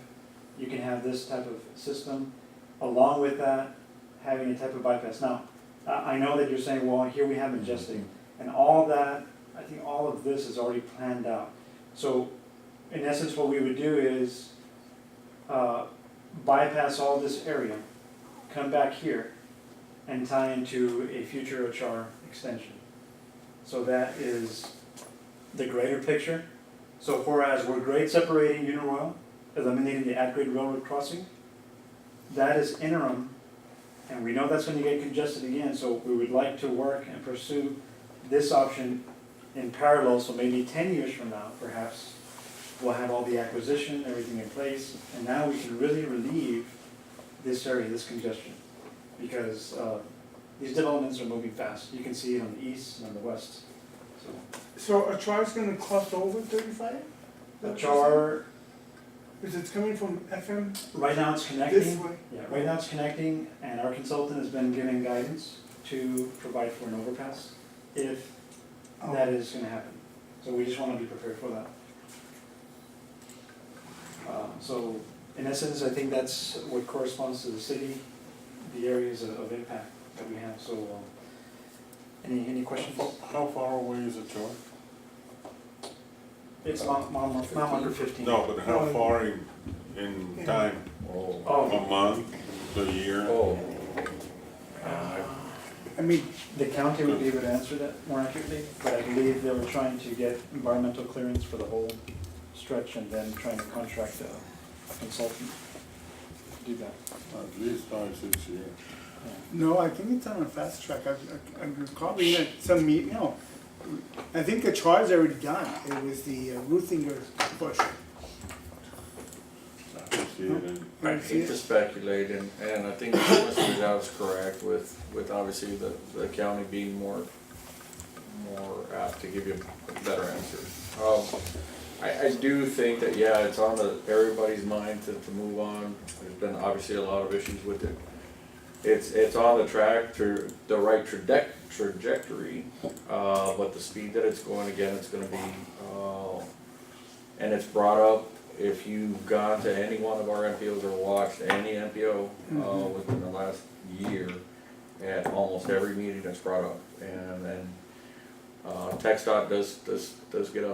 you can have this type of system. Along with that, having a type of bypass. Now, I know that you're saying, well, here we have Majestic, and all that, I think all of this is already planned out. So, in essence, what we would do is bypass all this area, come back here, and tie into a future HR extension. So that is the greater picture. So whereas we're grade separating Uniroyal, eliminating the at-grade railroad crossing, that is interim, and we know that's going to get congested again, so we would like to work and pursue this option in parallel, so maybe 10 years from now, perhaps, we'll have all the acquisition, everything in place, and now we can really relieve this area, this congestion. Because these developments are moving fast. You can see it on the east and on the west. So a char's gonna cost over 35? The char, Because it's coming from FM right now it's connecting. this way? Yeah, right now it's connecting, and our consultant has been giving guidance to provide for an overpass if that is gonna happen. So we just wanna be prepared for that. So in essence, I think that's what corresponds to the city, the areas of impact that we have, so, any questions? How far away is it, George? It's Mount Margaret 15. No, but how far in time? Oh, A Oh, month, a year? oh, I mean, the county would be able to answer that more accurately, but I believe they were trying to get environmental clearance for the whole stretch and then trying to contract a consultant to do that. At least 5, 6 years. Yeah. no, I think it's on a fast track. I recall being at some meeting, no. I think the char's already done. It was the Ruthinger push. I can see it in. I hate to speculate, and I think Mr. Vidal is correct with obviously the county being more apt to give you a better answer. I do think that, yeah, it's on everybody's mind to move on. There's been obviously a lot of issues with it. It's on the track to the right trajectory, but the speed that it's going, again, it's gonna be, and it's brought up, if you've gone to any one of our MPOs or watched any MPO, within the last year, at almost every meeting that's brought up, and TxDOT does get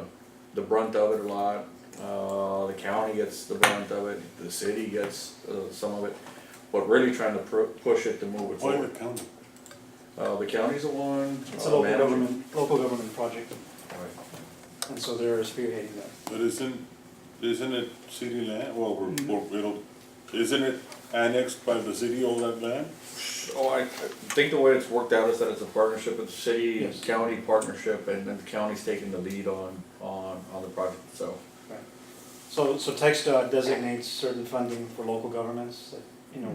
the brunt of it a lot, the county gets the brunt of it, the city gets some of it, but really trying to push it to move it Why the forward. county? The county's the one. It's a managing- local government project, Right. and so they're spearheading that. But isn't it city land? Well, isn't it annexed by the city, all that land? Oh, I think the way it's worked out is that it's a partnership, it's a city, Yes. county partnership, and then the county's taking the lead on the project itself. So TxDOT designates certain funding for local governments, that,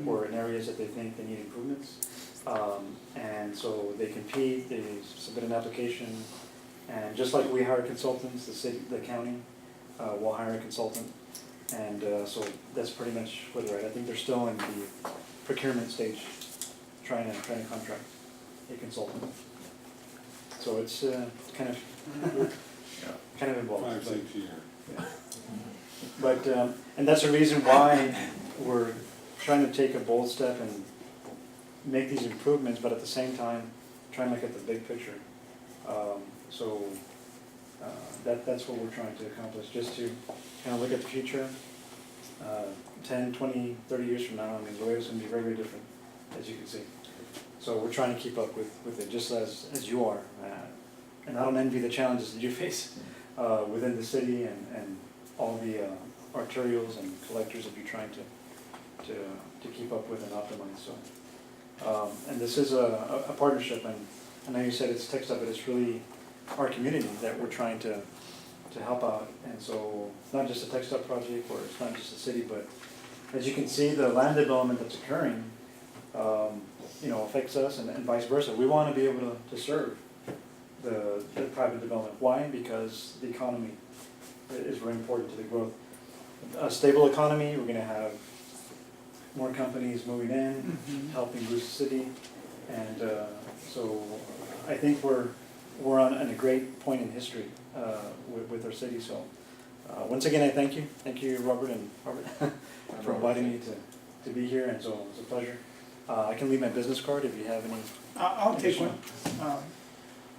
for in areas that they think they need improvements. And so they compete, they submit an application, and just like we hire consultants, the county will hire a consultant. And so that's pretty much where they're at. I think they're still in the procurement stage, trying to contract a consultant. So it's kind of involved. 5, 6 years. But, and that's the reason why we're trying to take a bold step and make these improvements, but at the same time, try and look at the big picture. So, that's what we're trying to accomplish, just to kind of look at the future. 10, 20, 30 years from now, I mean, Laredo's gonna be very, very different, as you can see. So we're trying to keep up with it, just as you are. And I don't envy the challenges that you face within the city and all the arterials and collectors that you're trying to keep up with and optimize, so. And this is a partnership, and I know you said it's TxDOT, but it's really our community that we're trying to help out. And so it's not just a TxDOT project, or it's not just the city, but as you can see, the land development that's occurring, affects us and vice versa. We want to be able to serve the private development. Why? Because the economy is very important to the growth. A stable economy, we're gonna have more companies moving in, helping boost the city, and so I think we're on a great point in history with our city. So once again, I thank you, Robert, for inviting me to be here, and so it's a pleasure. I can leave my business card if you have any. I'll take one.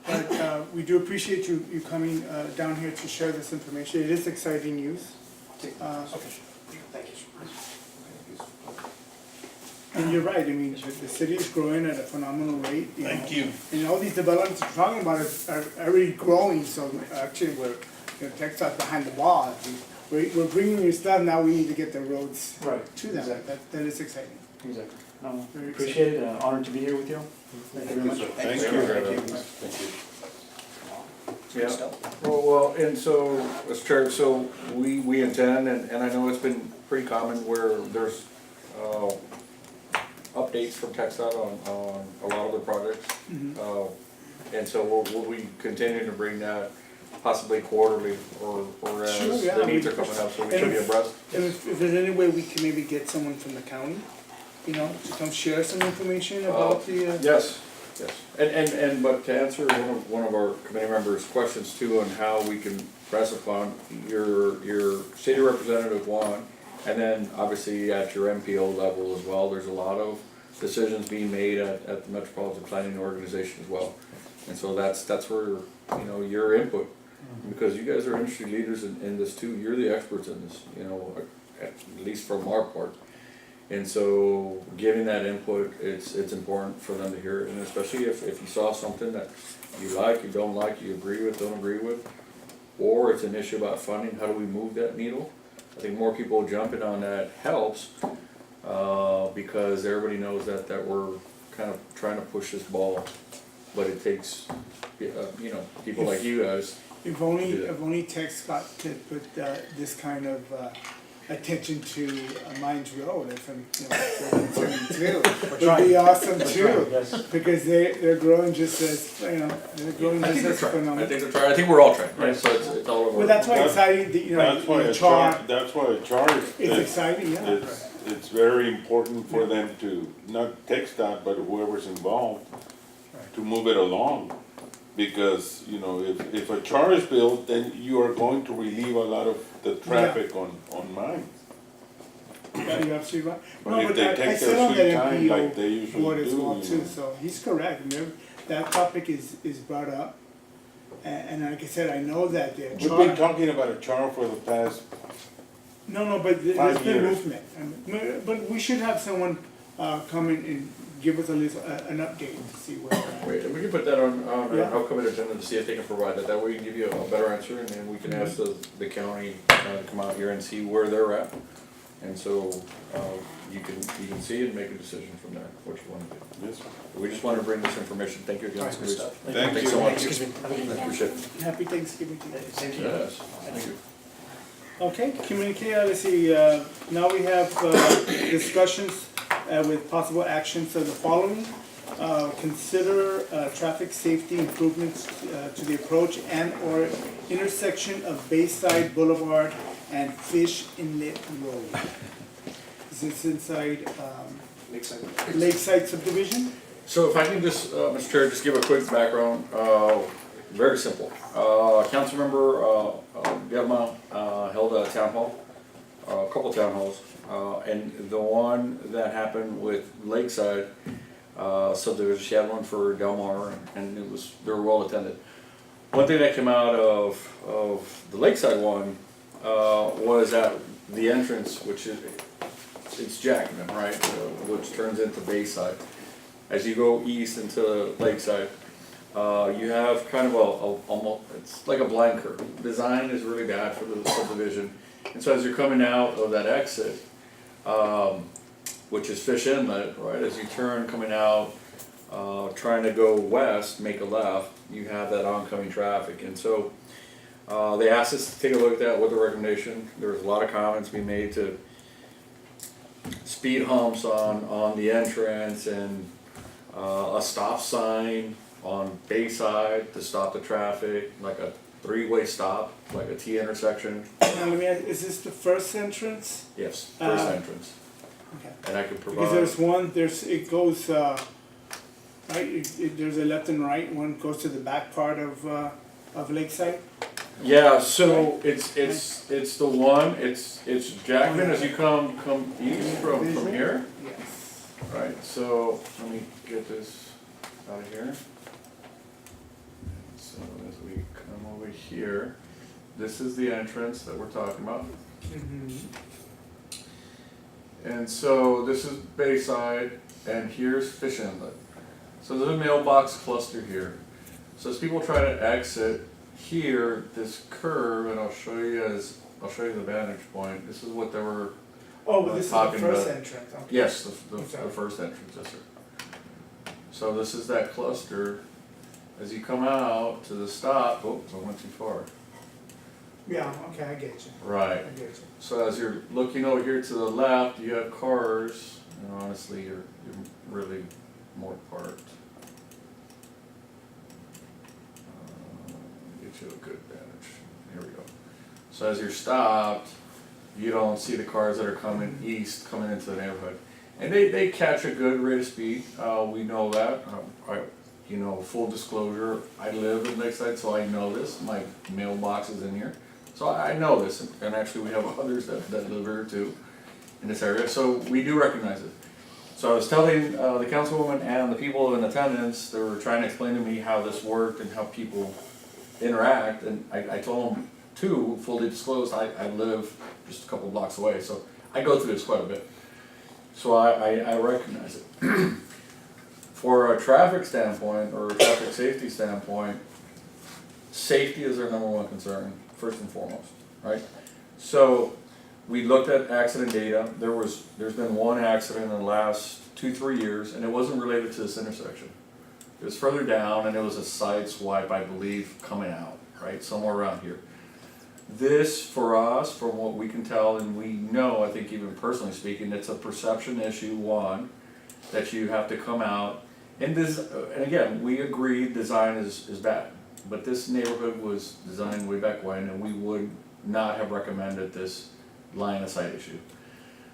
But we do appreciate you coming down here to share this information. It is exciting news. Okay, thank you. And you're right, I mean, the city is growing at a phenomenal rate. Thank you. And all these developments you're talking about are already growing, so actually we're, TxDOT's behind the ball. We're bringing you stuff, now we need to get the roads Right, to them. exactly. That is exciting. Exactly. No, Very appreciate it, honored to be here with you. Thank you very much. Thank you. Thank you. Thank you. Yeah, well, and so, Mr. Chair, so we intend, and I know it's been pretty common where there's, updates from TechStop on a lot of the projects. And so will we continue to bring that possibly quarterly or as Sure, yeah, the needs are coming up, so we should be abreast? And if there's any way we can maybe get someone from the county, you know, to come share some information about the, Yes, yes, and but to answer one of our committee members' questions too, on how we can press upon your city representative one, and then obviously at your MPO level as well, there's a lot of decisions being made at the Metropolitan Planning Organization as well. And so that's where, you know, your input, because you guys are industry leaders in this too, you're the experts in this, you know, at least from our part. And so giving that input, it's important for them to hear it, and especially if you saw something that you like, you don't like, you agree with, don't agree with, or it's an issue about funding, how do we move that needle? I think more people jumping on that helps, because everybody knows that we're kind of trying to push this ball, but it takes, you know, people like you guys. if only Tex got to put this kind of attention to Mines Road, if I'm, you know, concerned too. Would be awesome too, Yes. because they're growing just as, you know, they're growing I think just they're as trying, I phenomenal. think they're trying, I think we're all trying, right, so it's all over. Well, that's why That's- exciting, that, you know, That's why the a char, that's why a charter it's exciting, yeah. it's very important for them to, not TechStop, but whoever's involved, to move it along. Because, you know, if a charter is built, then you are going to relieve a lot of the traffic on mines. Yeah, you're absolutely right. But No, if but they I take sit their on sweet that time MPO like they usually board as do, well you too, know. so he's correct, remember, that topic is brought up. And like I said, I know that the We've been char, talking about a charter for the past, no, but there's 5 been years. movement. But we should have someone come in and give us an update, to see where we're at. Wait, we can put that on an Yeah. upcoming agenda to see if they can provide that, that way we can give you a better answer, and then we can ask the county, to come out here and see where they're at. And so, you can see and make a decision from there, what you wanna do. yes, We just wanted to bring this information, thank you again. Alright, good stuff. Thank Thanks you. so much. Excuse me. Have a good evening. Appreciate it. Happy Thanksgiving to you. Thank you. Yes, thank you. Okay, communicate, let's see, now we have discussions with possible actions of the following. Consider traffic safety improvements to the approach and/or intersection of Bayside Boulevard and Fish Inlet Road. Is this inside Lakeside subdivision? So if I can just, Mr. Chair, just give a quick background, very simple. Councilmember Gelman held a town hall, a couple town halls, and the one that happened with Lakeside subdivision, she had one for Del Mar, and they were well attended. One thing that came out of the Lakeside one was at the entrance, which is, it's Jackman, right, which turns into Bayside. As you go east into Lakeside, you have kind of almost, it's like a blind curve. Design is really bad for the subdivision. And so as you're coming out of that exit, which is Fish Inlet, right, as you turn coming out, trying to go west, make a left, you have that oncoming traffic. And so they asked us to take a look at that with a recommendation. There was a lot of comments being made to speed humps on the entrance and a stop sign on Bayside to stop the traffic, like a three-way stop, like a T intersection. Now, let me ask, is this the first entrance? Yes, first Uh, entrance. Okay. And I could Because provide, there's one, it goes, right, there's a left and right, one goes to the back part of Lakeside. yeah, so it's the one, it's Jackman as you come east from here. Yes. Right, so let me get this out of here. So as we come over here, this is the entrance that we're talking about. And so this is Bayside, and here's Fish Inlet. So there's a mailbox cluster here. So as people try to exit here, this curve, and I'll show you the vantage point. This is what they were. Oh, but this is the Talking first about- entrance, okay. Yes, the Okay. first entrance, yes, sir. So this is that cluster. as you come out to the stop, oops, I went too far. Yeah, okay, I get you, Right. I get you. So as you're looking over here to the left, you have cars, and honestly, you're really more parked. Get you a good vantage. Here we go. So as you're stopped, you don't see the cars that are coming east, coming into the neighborhood. And they catch a good rate of speed, we know that. Full disclosure, I live in Lakeside, so I know this, my mailbox is in here. So I know this, and actually we have others that live here too, in this area, so we do recognize it. So I was telling the councilwoman and the people in attendance, they were trying to explain to me how this worked and how people interact, and I told them too, fully disclosed, I live just a couple blocks away, so I go through this quite a bit. So I recognize it. For a traffic standpoint, or a traffic safety standpoint, safety is our number one concern, first and foremost, right? So, we looked at accident data, there's been one accident in the last 2-3 years, and it wasn't related to this intersection. It was further down, and it was a side swipe, I believe, coming out, right, somewhere around here. This, for us, from what we can tell, and we know, I think even personally speaking, it's a perception issue, one, that you have to come out. And again, we agree design is bad, but this neighborhood was designed way back when, and we would not have recommended this line of sight issue.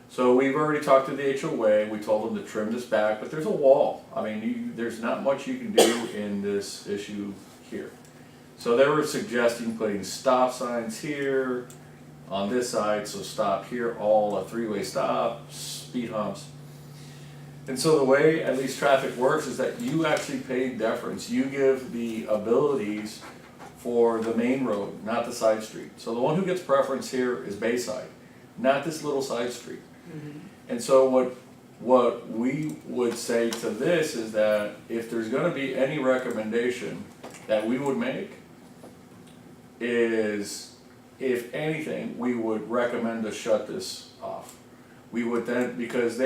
So we've already talked to the HOA, we told them to trim this back, but there's a wall. I mean, there's not much you can do in this issue here. So they were suggesting putting stop signs here, on this side, so stop here, all a 3-way stop, speed humps. And so the way at least traffic works is that you actually pay deference. You give the abilities for the main road, not the side street. So the one who gets preference here is Bayside, not this little side street. And so what we would say to this is that if there's gonna be any recommendation that we would make is, if anything, we would recommend to shut this off. We would then, because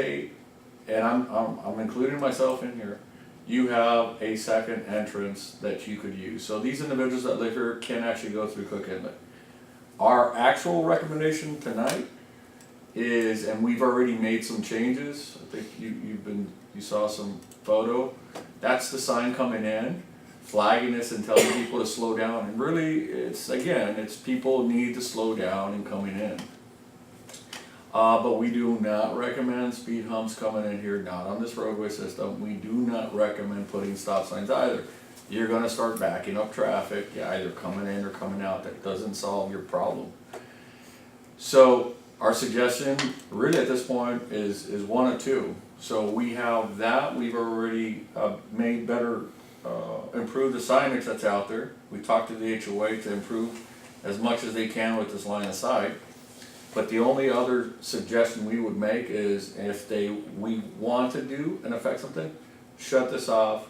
and I'm including myself in here, you have a second entrance that you could use. So these individuals that live here can actually go through Cook Inlet. Our actual recommendation tonight is, and we've already made some changes, I think you saw some photo, that's the sign coming in, flagging this and telling people to slow down, and really, it's people need to slow down and coming in. But we do not recommend speed humps coming in here, not on this roadway system. We do not recommend putting stop signs either. You're gonna start backing up traffic, either coming in or coming out. That doesn't solve your problem. So our suggestion really at this point is one of two. So we have that, we've already made better, improve the signage that's out there. We talked to the HOA to improve as much as they can with this line of sight. But the only other suggestion we would make is if we want to do and affect something, shut this off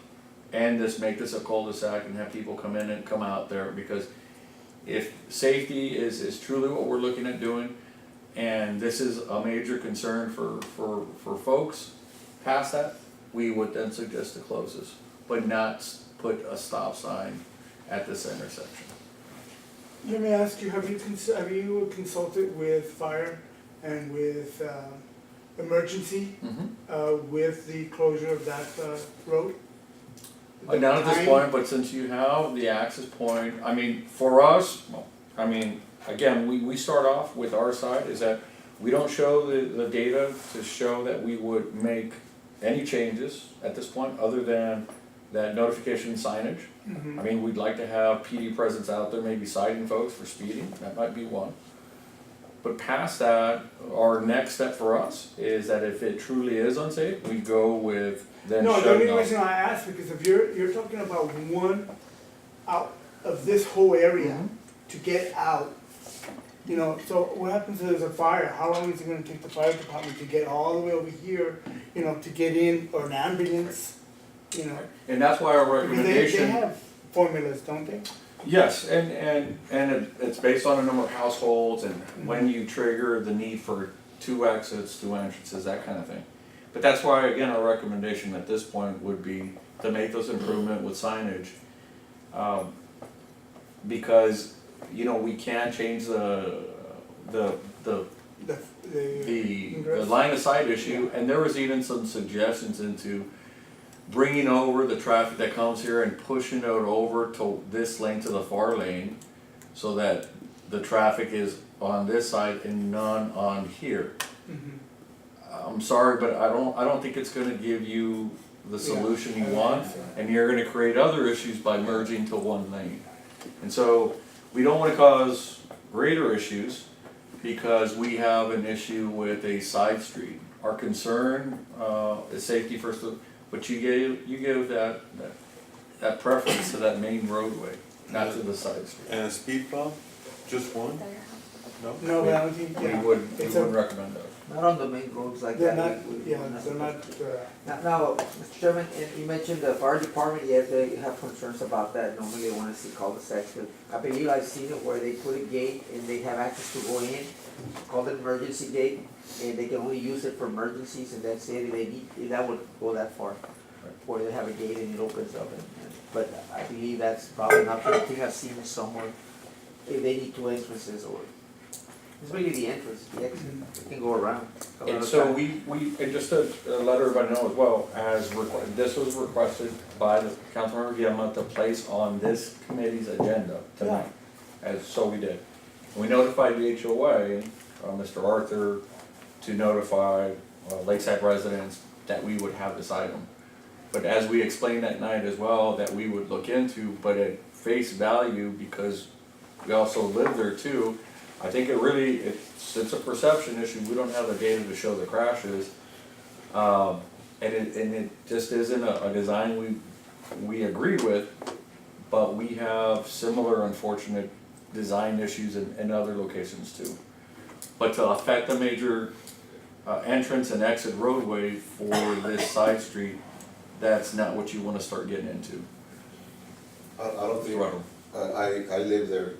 and make this a cul-de-sac and have people come in and come out there, because if safety is truly what we're looking at doing, and this is a major concern for folks past that, we would then suggest to close this, but not put a stop sign at this intersection. Let me ask you, have you consulted with fire and with emergency with the closure of that road? Not at this point, but since you have the access point, I mean, for us, again, we start off with our side, is that we don't show the data to show that we would make any changes at this point, other than that notification signage. I mean, we'd like to have PD presence out there, maybe citing folks for speeding, that might be one. But past that, our next step for us is that if it truly is unsafe, we go with then No, the shutting only off. reason I ask, because if you're talking about one out of this whole area to get out, so what happens if there's a fire? How long is it gonna take the fire department to get all the way over here, to get in, or an ambulance, And that's why our Because recommendation. they have formulas, don't they? Yes, and it's based on a number of households and when you trigger the need for 2 exits, 2 entrances, that kind of thing. But that's why, again, our recommendation at this point would be to make those improvement with signage Because, you know, we can change the line of sight issue, and there was even some suggestions into bringing over the traffic that comes here and pushing it over to this lane to the far lane, so that the traffic is on this side and none on here. I'm sorry, but I don't think it's gonna give you the solution you want, and you're gonna create other issues by merging to one lane. And so, we don't wanna cause greater issues, because we have an issue with a side street. Our concern, is safety first, but you gave that preference to that main roadway, not to the side street. And a speed bump, just one? No? No, but I don't think, We yeah. wouldn't It's a- recommend that. Not on the main roads like They're that. not, we yeah, wouldn't they're not, Now, Mr. Chairman, and you mentioned the fire department, yes, they have concerns about that, normally they wanna see cul-de-sacs, but I believe I've seen it where they put a gate and they have access to go in, called an emergency gate, and they can only use it for emergencies, and that's it, they need, that would go that far, where they have a gate and it opens up, but I believe that's probably not, I think I've seen it somewhere, if they need two entrances, or, it's really the entrance, the exit, it can go around. And so and just to let everybody know as well, this was requested by the Councilmember Guillermo to place on this committee's agenda tonight. So we did. We notified the HOA, Mr. Arthur, to notify Lakeside residents that we would have this item. But as we explained that night as well, that we would look into, but at face value, because we also live there too, I think it's a perception issue, we don't have the data to show the crashes. And it just isn't a design we agree with, but we have similar unfortunate design issues in other locations too. But to affect the major entrance and exit roadway for this side street, that's not what you wanna start getting into. I don't think, I live there,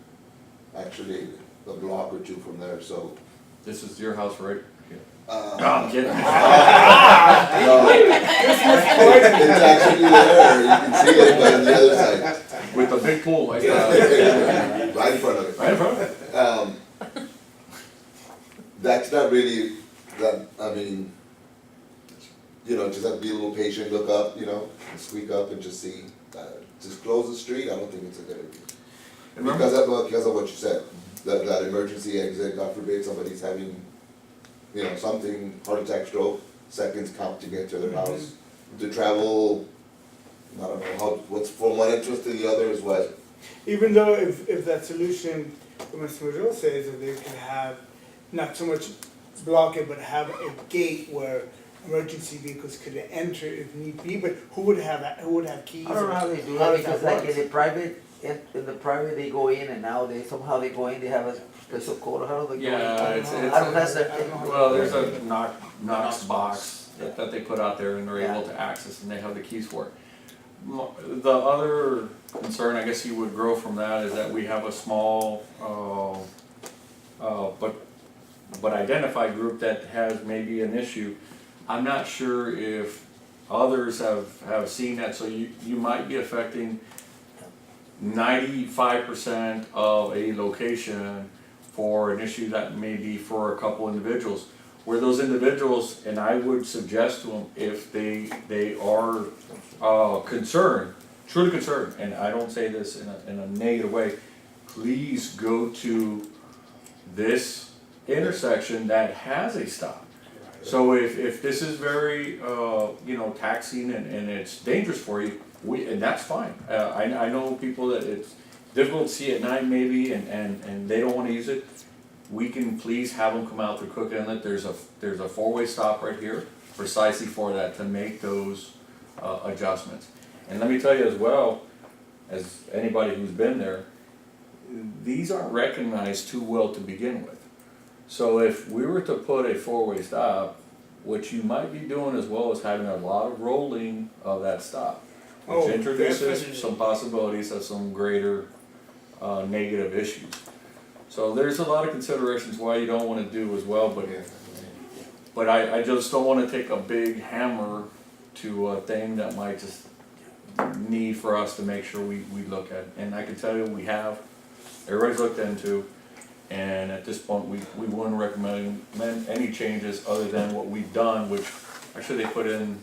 actually, a block or two from there, so. This is your house, right? No, Uh, I'm kidding. no, it's actually there, you can see it, but on the other side. With the big pool, like Right in front of it. right in front of it. That's not really, I mean, just have to be a little patient, look up, squeak up and just see. Just close the street, I don't think it's a good idea. Because of what you said, that emergency exit, God forbid somebody's having, something, heart attack, stroke, seconds count to get to their house. To travel, I don't know, what's from one entrance to the other is what. even though if that solution, what Mr. Madrigal says, that they could have, not so much block it, but have a gate where emergency vehicles could enter if need be, but who would have keys? I don't know how they do How that, does because that like work? in the private, they go in and now somehow they go in, they have a special code, how do they go in? Yeah, it's I don't have that. well, there's a Knox box that they put out there and they're able to access and they have the keys for it. The other concern, I guess you would grow from that, is that we have a small, but identified group that has maybe an issue. I'm not sure if others have seen that, so you might be affecting 95% of a location for an issue that may be for a couple individuals. Where those individuals, and I would suggest to them, if they are concerned, truly concerned, and I don't say this in a negative way, please go to this intersection that has a stop. So if this is very, taxing and it's dangerous for you, and that's fine. I know people that it's difficult to see at night maybe, and they don't wanna use it. We can please have them come out through Cook Inlet. There's a four-way stop right here precisely for that, to make those adjustments. And let me tell you as well, as anybody who's been there, these aren't recognized too well to begin with. So if we were to put a four-way stop, what you might be doing as well is having a lot of rolling of that stop, which introduces definitely. some possibilities of some greater negative issues. So there's a lot of considerations why you don't wanna do as well, but I just don't wanna take a big hammer to a thing that might just need for us to make sure we look at. And I can tell you, we have, everybody's looked into, and at this point, we wouldn't recommend any changes other than what we've done, which, actually, they put in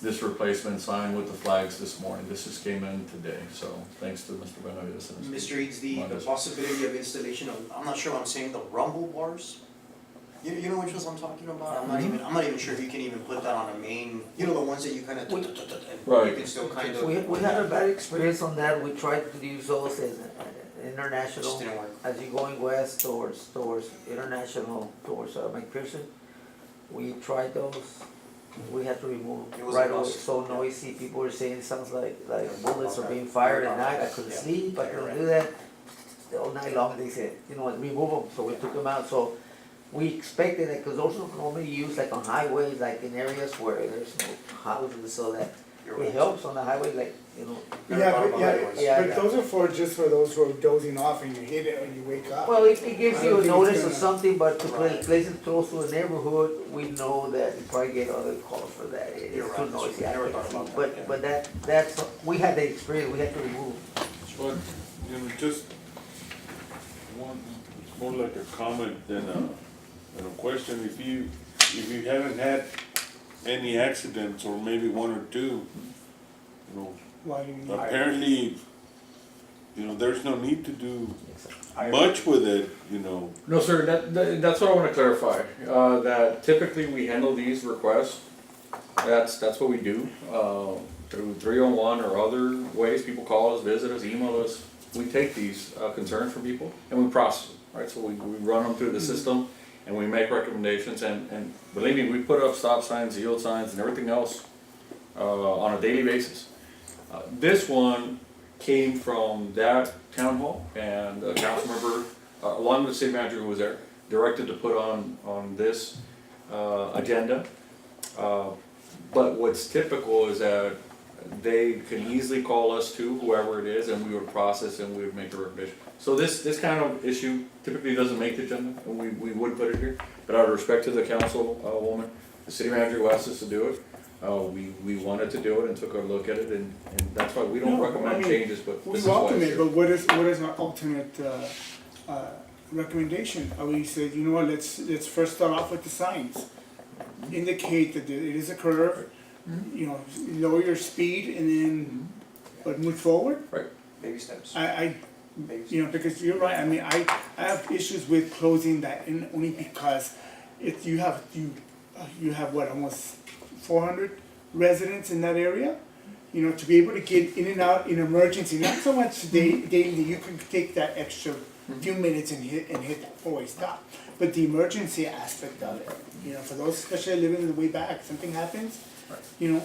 this replacement sign with the flags this morning. This just came in today, so thanks to Mr. Benavides. and his Mr. Eads, the possibility of installation of, I'm not sure what I'm saying, the rumble bars? You know which ones I'm talking about? I'm not even sure if you can even put that on a main, you know, the ones that you kind of, and Right. you can still kind of. We had a bad experience on that, we tried to use those in Just international, didn't work. as you're going west towards international, towards McPherson. We tried those, we had to remove It was right a away, must. so Yeah. noisy, people were saying it sounds like bullets are Okay. being fired at night, I Yeah. couldn't Yeah. sleep, I Yeah, couldn't right. do that. All night long, they said, you know, remove them, so we took them out, so we expected it, cause those are normally used like on highways, like in areas where there's no houses, so that You're it right. helps on the highway, like, you know. Never Yeah, thought but, about yeah, that one. Yeah, but those are for, just for those who are dozing off and you hit it when you wake up. Well, it gives I you don't a think notice it's of gonna- something, but to Right. place it close to a neighborhood, we know that you probably get other calls for that, You're it's right, too that's noisy. true. I Never can't thought see. about that, yeah. But that's, we had the experience, we had to remove. But, you know, just one, it's more like a comment than a question. If you haven't had any accidents, or maybe one or two, you know, Why do you need? apparently, you know, there's no need to do much with it, you know. No, sir, that's what I wanna clarify, that typically we handle these requests, that's what we do, through 301 or other ways, people call us, visit us, email us, we take these, concerns from people, and we process them, right, so we run them through the system, and we make recommendations, and believe me, we put up stop signs, yield signs, and everything else, on a daily basis. This one came from that town hall, and a council member, along with the city manager who was there, directed to put on this agenda. But what's typical is that they can easily call us to whoever it is, and we would process and we would make a recommendation. So this kind of issue typically doesn't make the agenda, and we would put it here. But out of respect to the council woman, the city manager who asked us to do it, we wanted to do it and took a look at it, and that's why we don't No, recommend I mean, changes, but We this is why welcome it's it, here. but what is our alternate, recommendation? We said, you know what, let's first start off with the signs. Indicate that it is a curve, you know, lower your speed and then, but move forward. Baby steps. You know, because you're right, I mean, I have issues with closing that in only because you have what, almost 400 residents in that area? You know, to be able to get in and out in emergency, not so much daily, you can take that extra few minutes and hit that four-way stop. But the emergency aspect of it, you know, for those especially living in the way back, something happens, you know,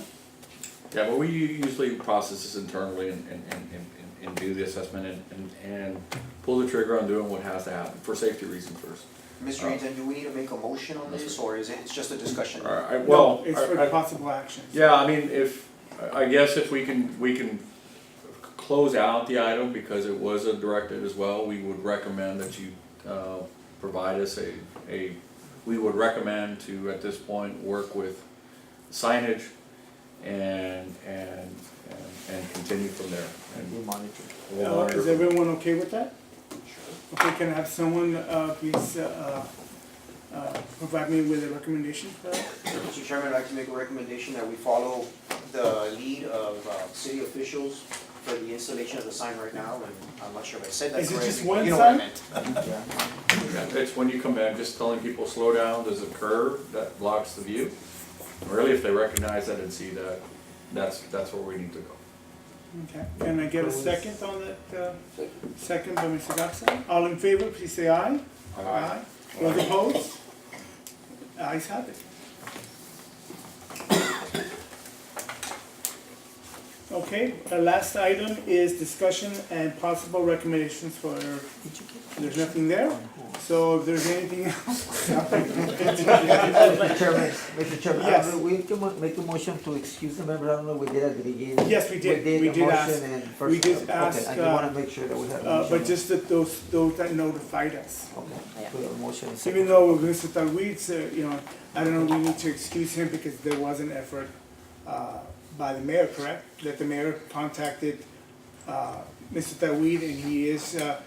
Yeah, but we usually process this internally and do the assessment and pull the trigger on doing what has to happen for safety reasons first. Mr. Eads, and do we need to make a motion on this, or is it, it's just a discussion? Well, it's for possible actions. yeah, I mean, I guess if we can close out the item because it was a directive as well, we would recommend that you, provide us we would recommend to, at this point, work with signage and continue from there. We And monitor. we'll monitor Is from- everyone okay with that? Okay, can I have someone, please, provide me with a recommendation for that? Mr. Chairman, I'd like to make a recommendation that we follow the lead of city officials for the installation of the sign right now, and I'm not sure if I said that Is it correctly. just one You know what I sign? meant. Yeah, it's when you come in, just telling people, slow down, there's a curve that blocks the view. Really, if they recognize that and see that, that's where we need to go. Okay, can I get a second on that, second by Mr. Garza? All in favor, please say aye. Aye. Those opposed? Ayes have it. Okay, our last item is discussion and possible recommendations for, there's nothing there, so if there's anything else. Mr. Chairman, Yes. we can make a motion to excuse the member, I don't know, we did at the beginning. Yes, we did. We a did motion ask- and first. we did Okay, ask, I just wanna make sure that we have. a motion. But just that those that notified us. Okay, we have a motion. and Even second. though with Mr. Talwitz, you know, I don't know, we need to excuse him because there was an effort, by the mayor, correct? That the mayor contacted, Mr. Tawid, and he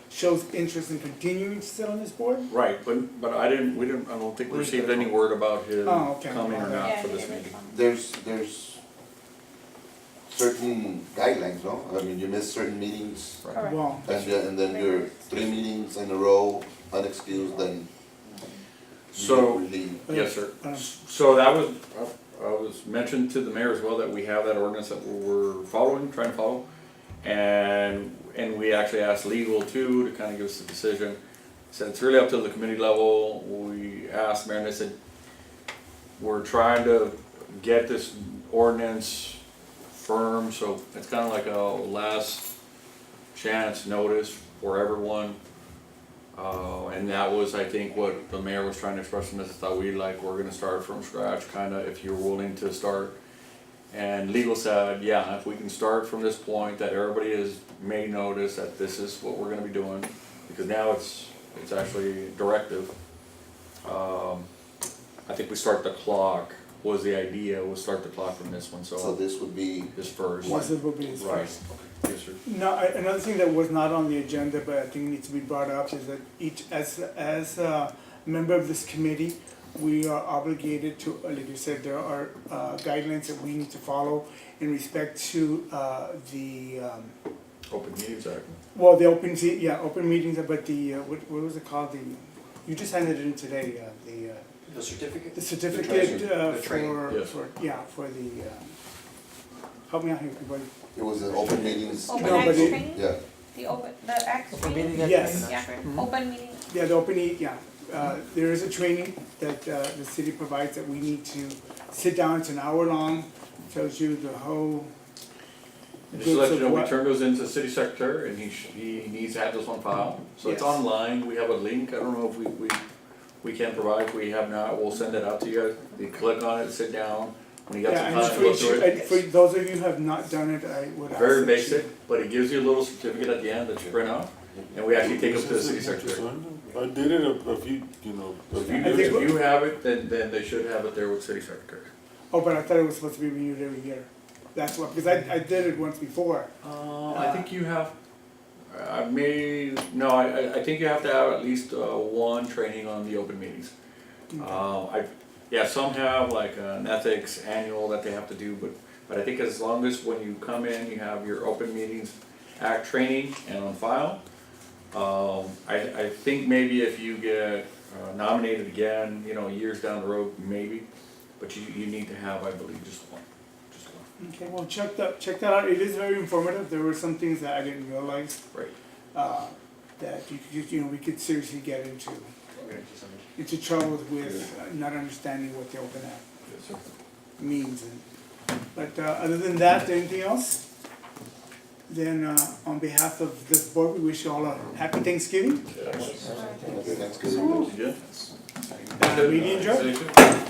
shows interest in continuing to sit on this board? Right, but I don't think we received any word about his Oh, okay. coming or not Yeah, for he this did meeting. respond. There's certain guidelines, no? I mean, you miss certain meetings, Right. Correct. Well, and then you're 3 meetings in a row unexcused, then So, you really. yes, sir. um, So that was, I was mentioned to the mayor as well that we have that ordinance that we're following, trying to follow. And we actually asked legal too to kind of give us a decision. Said it's really up to the committee level. We asked the mayor and they said, we're trying to get this ordinance firm, so it's kind of like a last chance notice for everyone. And that was, I think, what the mayor was trying to express to Mrs. Tawid, like, we're gonna start from scratch, kinda, if you're willing to start. And legal said, yeah, if we can start from this point, that everybody has made notice that this is what we're gonna be doing, because now it's actually directive. I think we start the clock, was the idea, was start the clock from this one, So so this would be, this first. this will be his Right, first. yes, sir. No, another thing that was not on the agenda, but I think needs to be brought up, is that as a member of this committee, we are obligated to, like you said, there are guidelines that we need to follow in respect to the, Open Meetings Act. well, the open meetings, but the, what was it called, you just handed it in today, The certificate? the certificate The training. Yes. for the, help me out here, everybody. it was an open meetings, Open No, but Acts it- training? yeah. The Acts Open training? meeting. Yes. Yeah, open meeting. Yeah, the there is a training that the city provides that we need to sit down, it's an hour long, tells you the whole. Just to let goods you of know, we what- turn those into city secretary and he needs to have this on file. So it's Yes. online, we have a link, I don't know if we can provide, if we have not, we'll send it out to you guys. You click on it, sit down, when you got Yeah, some and time to go through it. for those of you who have not done it, I would ask. Very that basic, but it gives you a little certificate at the end that you print off, and we actually take them to the city secretary. I did it a few, a few I years think- ago. If you have it, then they should have it there with city secretary. Oh, but I thought it was supposed to be renewed every year. That's what, because I did it once before. I think you have, I think you have to have at least one training on the open meetings. Some have like an ethics annual that they have to do, but I think as long as when you come in, you have your open meetings act training and on file. I think maybe if you get nominated again, years down the road, maybe, but you need to have, I believe, just one. Okay, well, check that out. It is very informative. There were some things that I didn't realize, Right. that we could seriously get into trouble with not understanding what the Open Act Yes, sir. means. But other than that, anything else? Then on behalf of this board, we wish you all a happy Thanksgiving. Okay, that's good. You good? Meeting adjourned. Stay tuned.